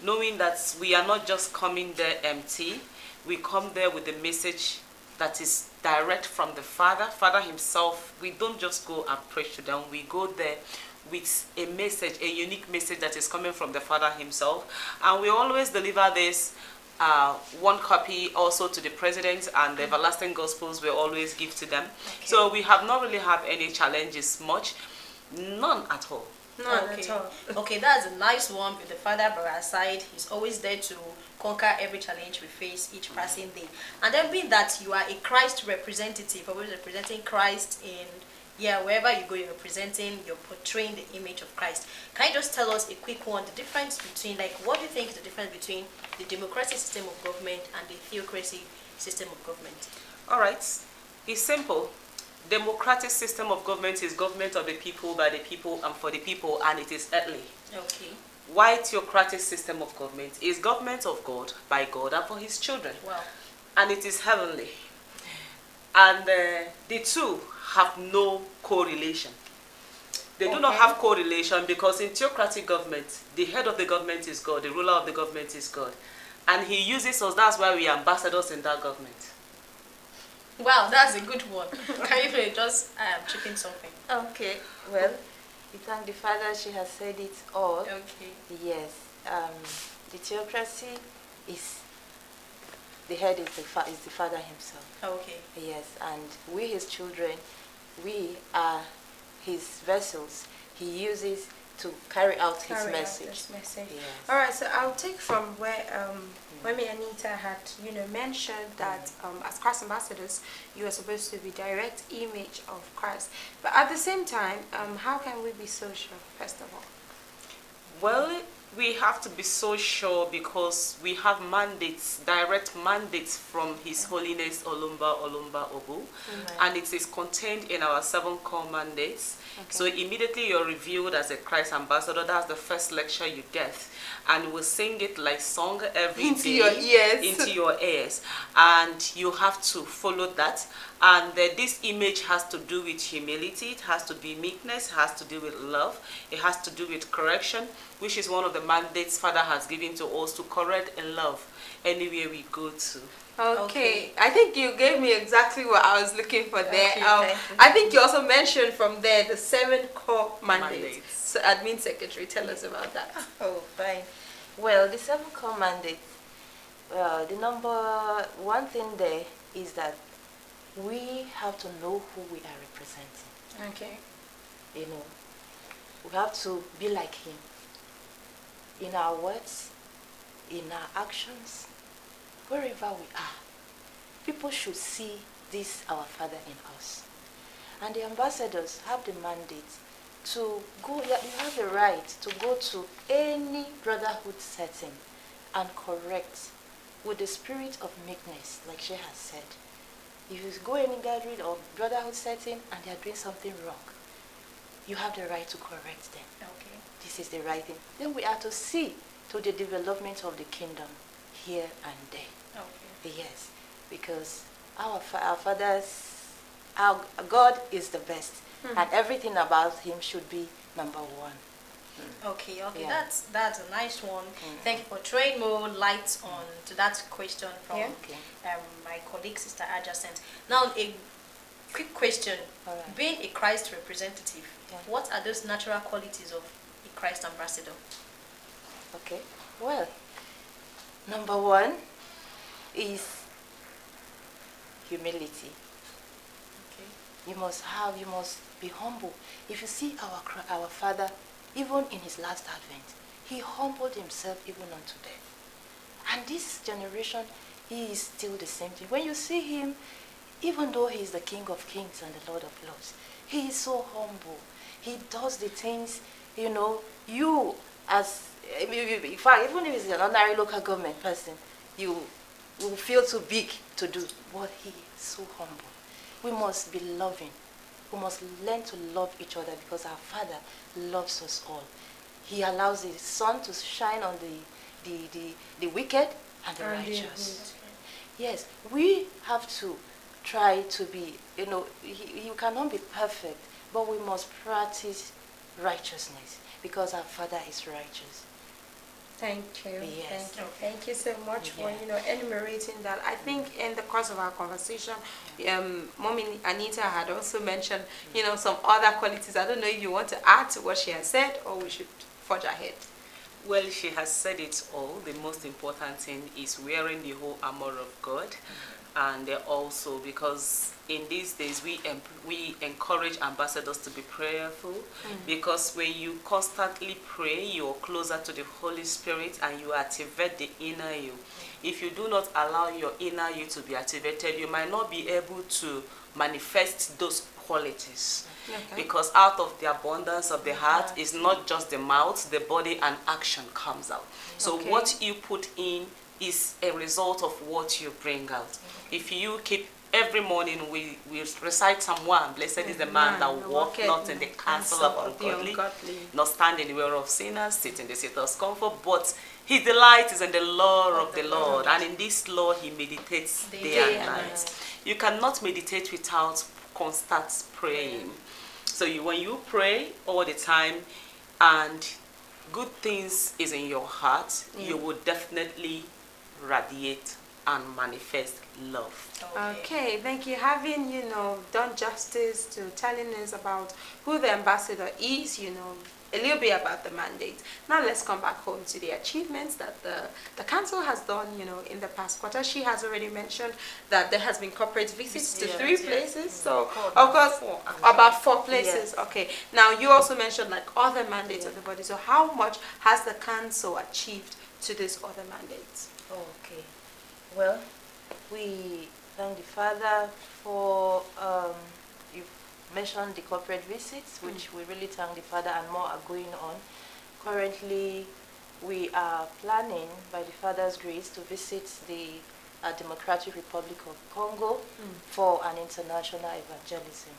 knowing that we are not just coming there empty. We come there with a message that is direct from the Father Himself. We don't just go and preach to them. We go there with a message, a unique message that is coming from the Father Himself. And we always deliver this one copy also to the President, and the Everlasting Gospels we always give to them. Okay. So we have not really had any challenges much. None at all. None at all. Okay, that's a nice one with the Father by our side. He's always there to conquer every challenge we face each passing day. And then being that you are a Christ representative, always representing Christ in wherever you go, you're portraying the image of Christ. Can you just tell us a quick one, the difference between, what do you think is the difference between the democratic system of government and the theocracy system of government? All right, it's simple. Democratic system of government is government of the people, by the people, and for the people, and it is earthly. Okay. While theocratic system of government is government of God, by God, and for His children. Wow. And it is heavenly. And the two have no correlation. They do not have correlation, because in theocratic government, the head of the government is God, the ruler of the government is God. And He uses us, that's why we are ambassadors in that government. Wow, that's a good one. Can you just chip in something? Okay, well, we thank the Father, she has said it all. Okay. Yes, the theocracy is, the head is the Father Himself. Okay. Yes, and we His children, we are His vessels. He uses to carry out His message. Yes. All right, so I'll take from where Wemi Anita had mentioned that as Christ ambassadors, you are supposed to be direct image of Christ. But at the same time, how can we be so sure, first of all? Well, we have to be so sure because we have mandates, direct mandates from His Holiness Olumba Ogu, and it is contained in our 7 core mandates. Okay. So immediately you're revealed as a Christ ambassador. That's the first lecture you get, and we'll sing it like song every into day your ears. Into your ears, and you have to follow that. And this image has to do with humility, it has to be meekness, it has to do with love, it has to do with correction, which is one of the mandates Father has given to us, to correct in love anywhere we go to. Okay. I think you gave me exactly what I was looking for there. Okay, I think you also mentioned from there the 7 core mandates. So Admin Secretary, tell us about that. Oh, fine. Well, the 7 core mandates, the number one thing there is that we have to know who we are representing. Okay. We have to be like Him in our words, in our actions, wherever we are. People should see this, our Father, in us. And the ambassadors have the mandate to go, you have the right to go to any brotherhood setting and correct with the spirit of meekness, like she has said. If you go any gathering or brotherhood setting and they are doing something wrong, you have the right to correct them. Okay. This is the right thing. Then we are to see to the development of the kingdom here and there. Okay. Yes, because our God is the best, and everything about Him should be number one. Okay, yeah. That's a nice one. Thank you for throwing more light on to that question from my colleague Sister Adjacent. Now a quick question. Right. Being a Christ representative, what are those natural qualities of a Christ ambassador? Okay, well, number one is humility. Okay. You must be humble. If you see our Father, even in His last advent, He humbled Himself even unto death. And this generation, he is still the same thing. When you see him, even though he is the King of Kings and the Lord of Lords, he is so humble. He does the things, you as, in fact, even if he's an ordinary local government person, you will feel too big to do. But he is so humble. We must be loving. We must learn to love each other because our Father loves us all. He allows his sun to shine on the wicked and the righteous. Yes, we have to try to be, you cannot be perfect, but we must practice righteousness because our Father is righteous. Thank you. Yes. Thank you so much for enumerating that. I think in the course of our conversation, Mommy Anita had also mentioned some other qualities. I don't know if you want to add to what she has said, or we should forge ahead. Well, she has said it all. The most important thing is wearing the whole armor of God. And also because in these days we encourage ambassadors to be prayerful, because when you constantly pray, you're closer to the Holy Spirit and you activate the inner you. If you do not allow your inner you to be activated, you might not be able to manifest those qualities. Because out of the abundance of the heart is not just the mouth, the body and action comes out. So what you put in is a result of what you bring out. If you keep every morning we recite Psalm 1, blessed is the man that walk not in the counsel of ungodly, not stand in the way of sinners, sit in the seat of comfort, but his delight is in the law of the Lord, and in this law he meditates day and night. You cannot meditate without constant praying. So when you pray all the time and good things is in your heart, you will definitely radiate and manifest love. Okay, thank you. Having, done justice to telling us about who the ambassador is, a little bit about the mandate. Now let's come back home to the achievements that the council has done, in the past quarter. She has already mentioned that there has been corporate visits to 3 places. So, of course, about 4 places. Yes. Okay. Now, you also mentioned like other mandates of the body. So how much has the council achieved to these other mandates? Okay. Well, we thank the Father for, you mentioned the corporate visits, which we really thank the Father, and more are going on. Currently, we are planning, by the Father's grace, to visit the Democratic Republic of Congo for an international evangelism.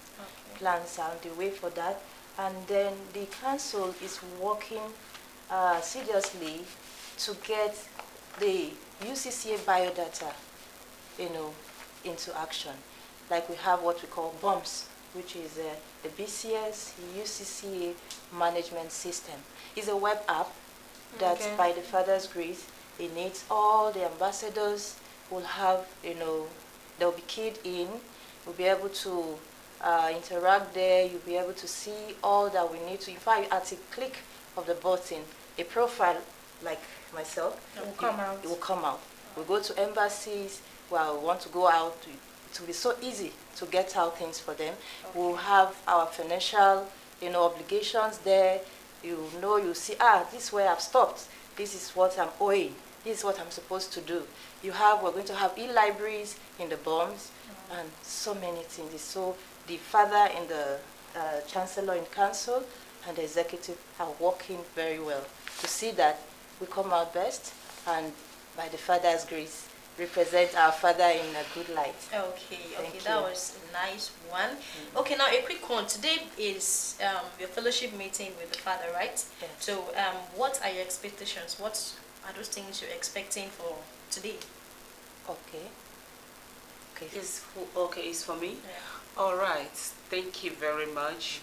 Plans are on the way for that. And then the council is working seriously to get the UCCA biodata, into action. Like we have what we call BOMS, which is the BCS UCCA management system. It's a web app that, by the Father's grace, it needs all the ambassadors will have, they'll be keyed in. We'll be able to interact there. You'll be able to see all that we need to. In fact, at a click of the button, a profile like myself, it will come out. We go to embassies. Well, we want to go out. It will be so easy to get out things for them. We'll have our financial, obligations there. You see, this is where I've stopped. This is what I'm owing. This is what I'm supposed to do. We're going to have e-libraries in the BOMS and so many things. So the Father and the Chancellor in Council and the Executive are working very well to see that we come out best, and by the Father's grace, represent our Father in a good light. Okay, that was a nice one. Okay, now a quick one. Today is your fellowship meeting with the Father, right? Yes. So what are your expectations? What are those things you're expecting for today? It's for me? Yeah. All right, thank you very much.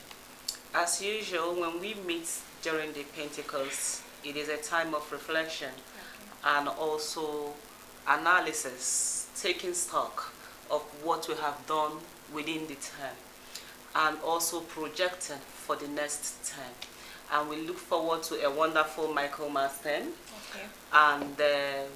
As usual, when we meet during the Pentecost, it is a time of reflection and also analysis, taking stock of what we have done within the term and also projecting for the next term. And we look forward to a wonderful Michaelmas term. And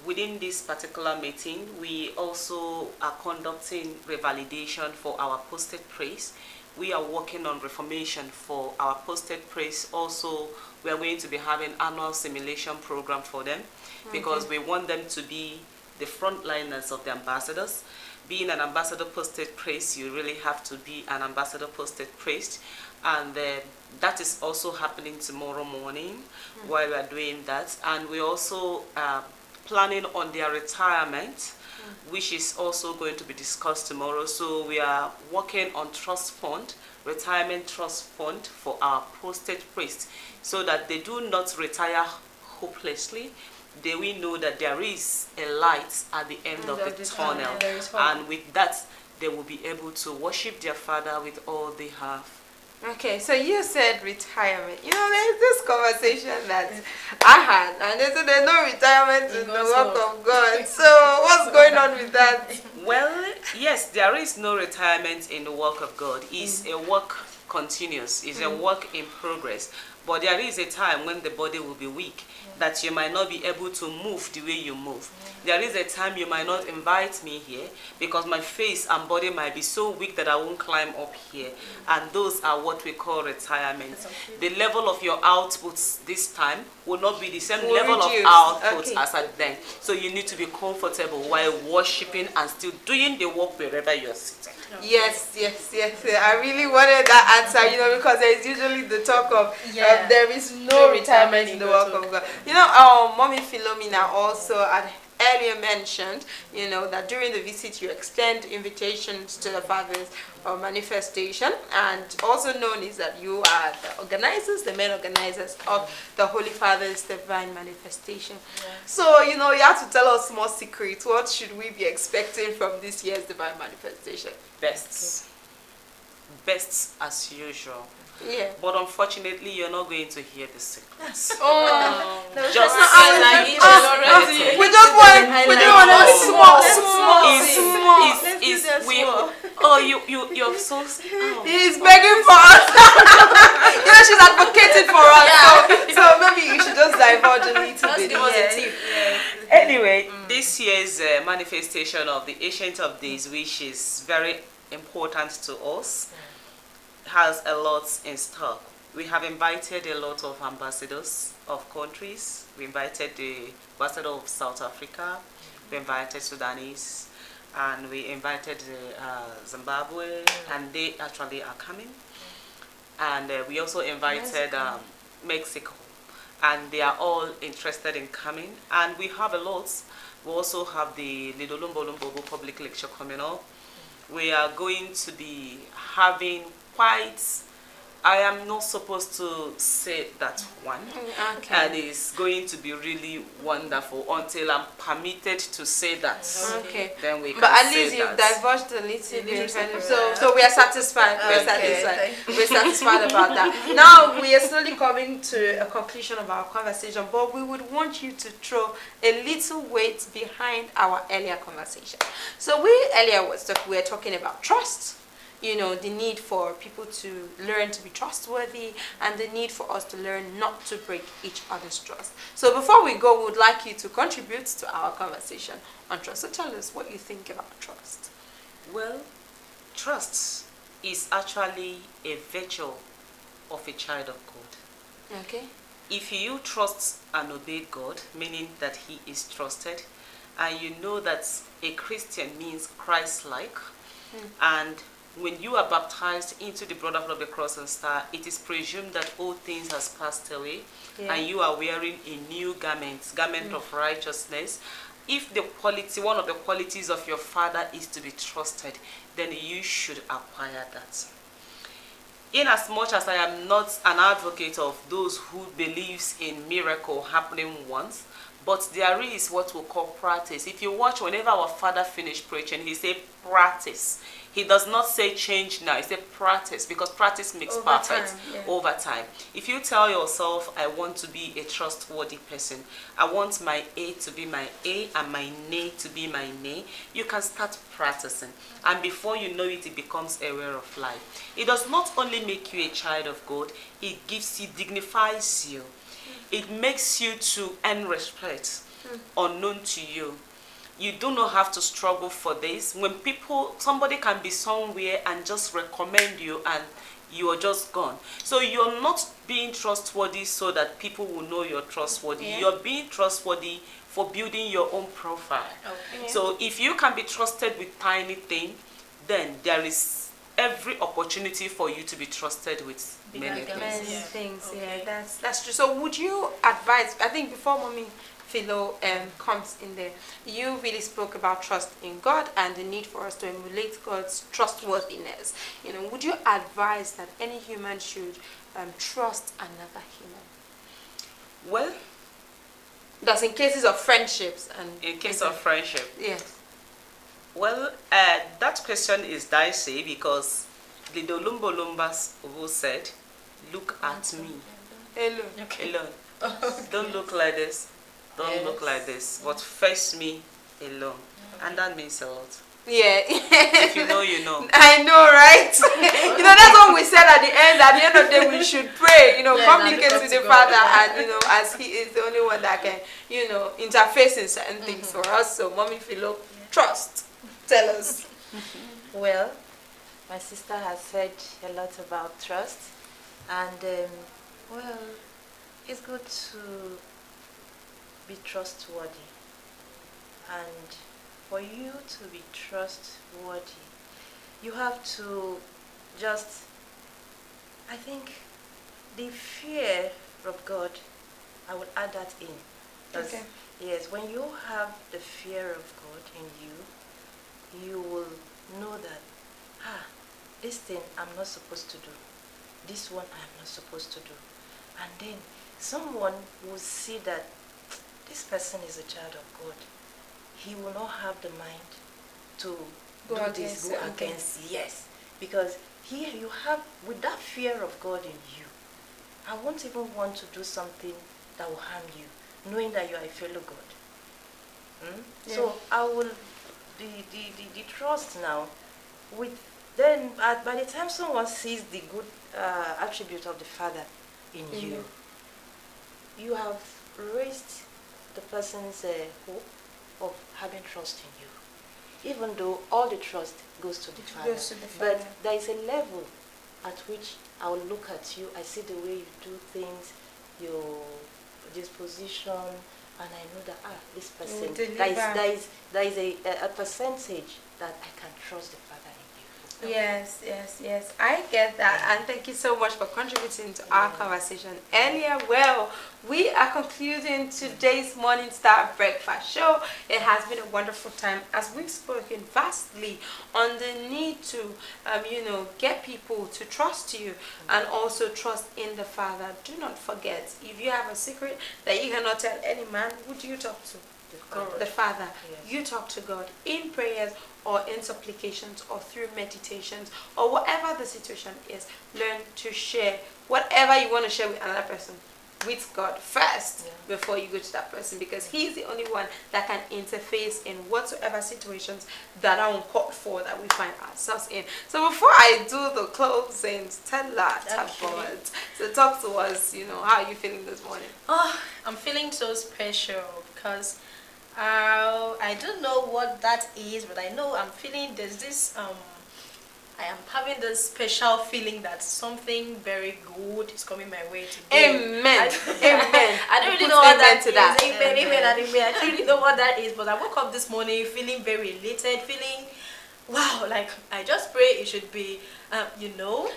within this particular meeting, we also are conducting revalidation for our posted praise. We are working on reformation for our posted praise, also we are going to be having annual simulation program for them, because we want them to be the frontliners of the ambassadors. Being an ambassador posted priest, you really have to be an ambassador posted priest, and that is also happening tomorrow morning while we are doing that. And we also planning on their retirement, which is also going to be discussed tomorrow. So we are working on trust fund, retirement trust fund for our posted priests, so that they do not retire hopelessly. They will know that there is a light at the end of the tunnel, and with that they will be able to worship their Father with all they have. Okay, so you said retirement. You know, there's this conversation that I had, and they said there's no retirement in the work of God. So what's going on with that? Well, yes, there is no retirement in the work of God. It's a work continuous. It's a work in progress. But there is a time when the body will be weak, that you might not be able to move the way you move. There is a time you might not invite me here because my face and body might be so weak that I won't climb up here. And those are what we call retirement. The level of your outputs this time will not be the same level of outputs as at then. So you need to be comfortable while worshiping and still doing the work wherever you're sitting. Yes. I really wanted that answer, you know, because there is usually the talk of there is no retirement in the work of God. You know, Mommy Philomena also had earlier mentioned, you know, that during the visit you extend invitations to the Father's manifestation, and also known is that you are the organizers, the main organizers of the Holy Father's divine manifestation. So, you know, you have to tell us more secrets. What should we be expecting from this year's divine manifestation? Best as usual. Yeah. But unfortunately, you're not going to hear the secrets. Just we just want you're so. He's begging for us. You know, she's advocating for us. So maybe you should just divulge a little bit. Anyway, this year's manifestation of the Ancient of Days, which is very important to us, has a lot in stock. We have invited a lot of ambassadors of countries. We invited the ambassador of South Africa, we invited Sudanese, and we invited Zimbabwe, and they actually are coming. And we also invited Mexico, and they are all interested in coming. And we have a lot. We also have the Lidolumbo Lumbogo public lecture coming up. We are going to be having I am not supposed to say that one, and it's going to be really wonderful until I'm permitted to say that. Okay. Then we can but at say least you've that. divulged a little bit. So we are satisfied. We're satisfied about that. Now we are slowly coming to a conclusion of our conversation, but we would want you to throw a little weight behind our earlier conversation. So we were talking about trust. You know, the need for people to learn to be trustworthy, and the need for us to learn not to break each other's trust. So before we go, we would like you to contribute to our conversation on trust. So tell us what you think about trust. Well, trust is actually a virtue of a child of God. Okay. If you trust and obey God, meaning that He is trusted, and you know that a Christian means Christ-like, and when you are baptized into the brotherhood of the cross and star, it is presumed that all things has passed away, and you are wearing a new garment of righteousness. If the quality, one of the qualities of your Father is to be trusted, then you should acquire that. In as much as I am not an advocate of those who believes in miracle happening once, but there is what we call practice. If you watch, whenever our Father finished preaching, he said practice. He does not say change now. He said practice, because practice makes perfect over time. If you tell yourself, I want to be a trustworthy person, I want my A to be my A and my nay to be my nay, you can start practicing. And before you know it, it becomes a way of life. It does not only make you a child of God, it gives you, dignifies you. It makes you to earn respect unknown to you. You do not have to struggle for this. When somebody can be somewhere and just recommend you, and you are just gone. So you're not being trustworthy so that people will know you're trustworthy. Yeah. You're being trustworthy for building your own profile. Okay. So if you can be trusted with tiny thing, then there is every opportunity for you to be trusted with many Bigger things. Many Yeah. things, Okay. yeah, that's true. So would you advise, I think before Mommy Philo comes in there, you really spoke about trust in God and the need for us to emulate God's trustworthiness. You know, would you advise that any human should trust another human? Well, That's in cases of friendships and in case of friendship, yes. well, that question is dicey because the Dolumbas who said, "Look at me Hello. alone. Don't look like this. Don't look like this. But face me alone." And that means a lot. Yeah. If you know, you know. I know, right? You know, that's what we said at the end. At the end of the day, we should pray, you know, Yeah, communicate look with up the to Father, God. and, you know, as He is the only one that can, you know, interface in certain things for us. So, Mommy Philo, trust. Tell us. Well, my sister has said a lot about trust, and well, it's good to be trustworthy, and for you to be trustworthy, you have to just, I think, the fear of God, I will add that in. 'Cause, Okay. yes, when you have the fear of God in you, you will know that, this thing I'm not supposed to do. This one I am not supposed to do. And then someone will see that this person is a child of God. He will not have the mind to Go do against this, go certain against, yes. Because here you have, with that fear of God in you, I won't even want to do something that will harm you, knowing that you are a fellow God. Yeah. So I will, the trust now, with then by the time someone sees the good attribute of the Father in you, you have raised the person's hope of having trust in you, even though all the trust goes to the Father. goes to the Father. But there is a level at which I will look at you, I see the way you do things, your disposition, and I know that this person, will there is a percentage that I can trust the Father in you. Yes, yes, yes. I get that, and thank you so much for contributing to our conversation earlier. Well, we are concluding today's Morning Star Breakfast Show. It has been a wonderful time as we've spoken vastly on the need to, get people to trust you and also trust in the Father. Do not forget, if you have a secret that you cannot tell any man, who do you talk to? The Father. Yes. You talk to God in prayers or in supplications or through meditations or whatever the situation is. Learn to share whatever you want to share with another person with God first before you go to that person, because He's the only one that can interface in whatsoever situations that are uncalled for that we find ourselves in. So before I do the closing, Stella Tabot, so talk to us, how are you feeling this morning? Oh, I'm feeling so special because I don't know what that is, but I know I'm feeling there's this I am having this special feeling that something very good is coming my way today. Amen. I don't really know what that is. Amen. I don't really know what that is, but I woke up this morning feeling very elated, feeling wow, like I just pray it should be, We know,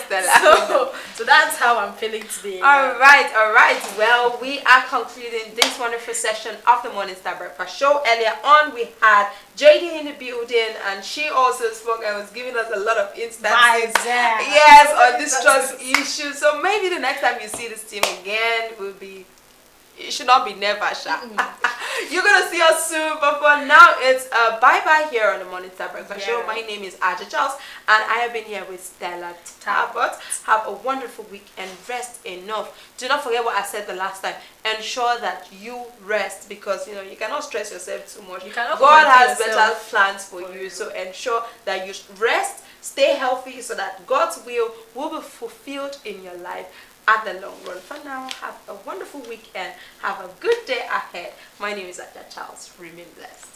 Stella. So that's how I'm feeling today. All right. Well, we are concluding this wonderful session of the Morning Star Breakfast Show. Earlier on, we had JD in the building, and she also spoke and was giving us a lot of insights. Yes, on this trust issue. So maybe the next time you see this team again, it should not be never, Sha. You're gonna see us soon, but for now it's bye here on the Morning Star Breakfast Show. My name is Aja Charles, and I have been here with Stella Tabot. Have a wonderful week and rest enough. Do not forget what I said the last time. Ensure that you rest, because you cannot stress yourself too much. God has better plans for you, so ensure that you rest, stay healthy, so that God's will be fulfilled in your life at the long run. For now, have a wonderful weekend. Have a good day ahead. My name is Aja Charles. Remain blessed.